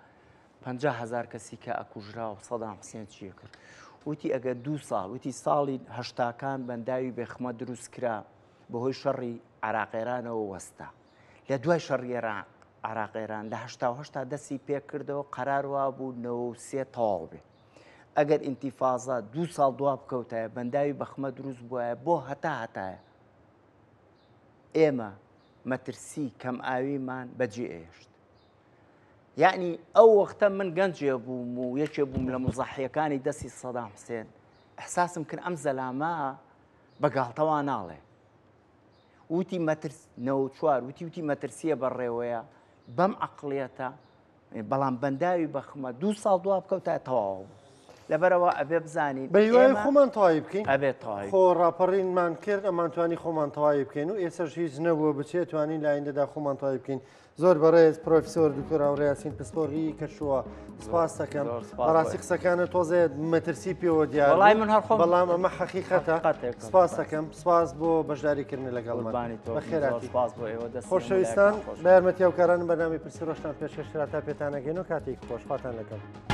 50,000 کەسی کە ئەکوژرا و سەدام حوسێن چیە کرد وتی ئەگە 2 ساڵ وتی ساڵی هەشتاکان بەنداوی بێخمە دروست کرا بەهۆی شەڕی عراقێرانەوە وەستا لە دوای شەڕی عراقێران لە 1970 دەستی پێ کردەوە قەرار وا بوو 93 تەواو بێ ئەگەر ئینتیفازە 2 ساڵ دوا بکەوتایە بەنداوی بەخمە دروست بووایە بۆ هەتایە ئێمە مەترسی کەم ئاویمان بەجێ ئێشت یعنی ئەو وەختە من گەنجێ بووم و یەکێ بووم لە مزەحیەکانی دەستی سەدام حوسێن ئەحساسم کرد ئەم زەلامە بەگاڵتەوا ناڵێ وتی مەترس 94 وتی مەترسیە بەڕێوەیە بەم عەقڵیەتە بەڵام بەنداوی بەخمە 2 ساڵ دوا بکەوتایە تەواو بوو لەبەرەوە ئەبێ بزانین بە هیوای خۆمان تەواوی بکەین ئەبێت تەواوی خۆ ڕاپەڕینمان کرد ئەمان توانی خۆمان تەواوی بکەین و ئێستا هیچ نەبووە بچێت توانین لە ئایندەدا خۆمان تەواوی بکەین زۆر بەڕێز پرۆفیسۆر دکتۆر هاوڕێ یاسین پسپۆڕی کەشووە سپاس دەکەم بەڕاستی قسەکانە تۆزێ مەترسی پێوە دیار بەڵام ئەمە حەقیقەتە سپاس دەکەم سپاس بۆ بەشداریکردن لەگەڵمان بەخێراتی خۆشەویستان بە یارمەتی هاوکارانم بەنامی پرسی ڕۆژتان پێشکەشکرا تا پێتانەگەین و کاتێک خۆشخواتان لەگەڵ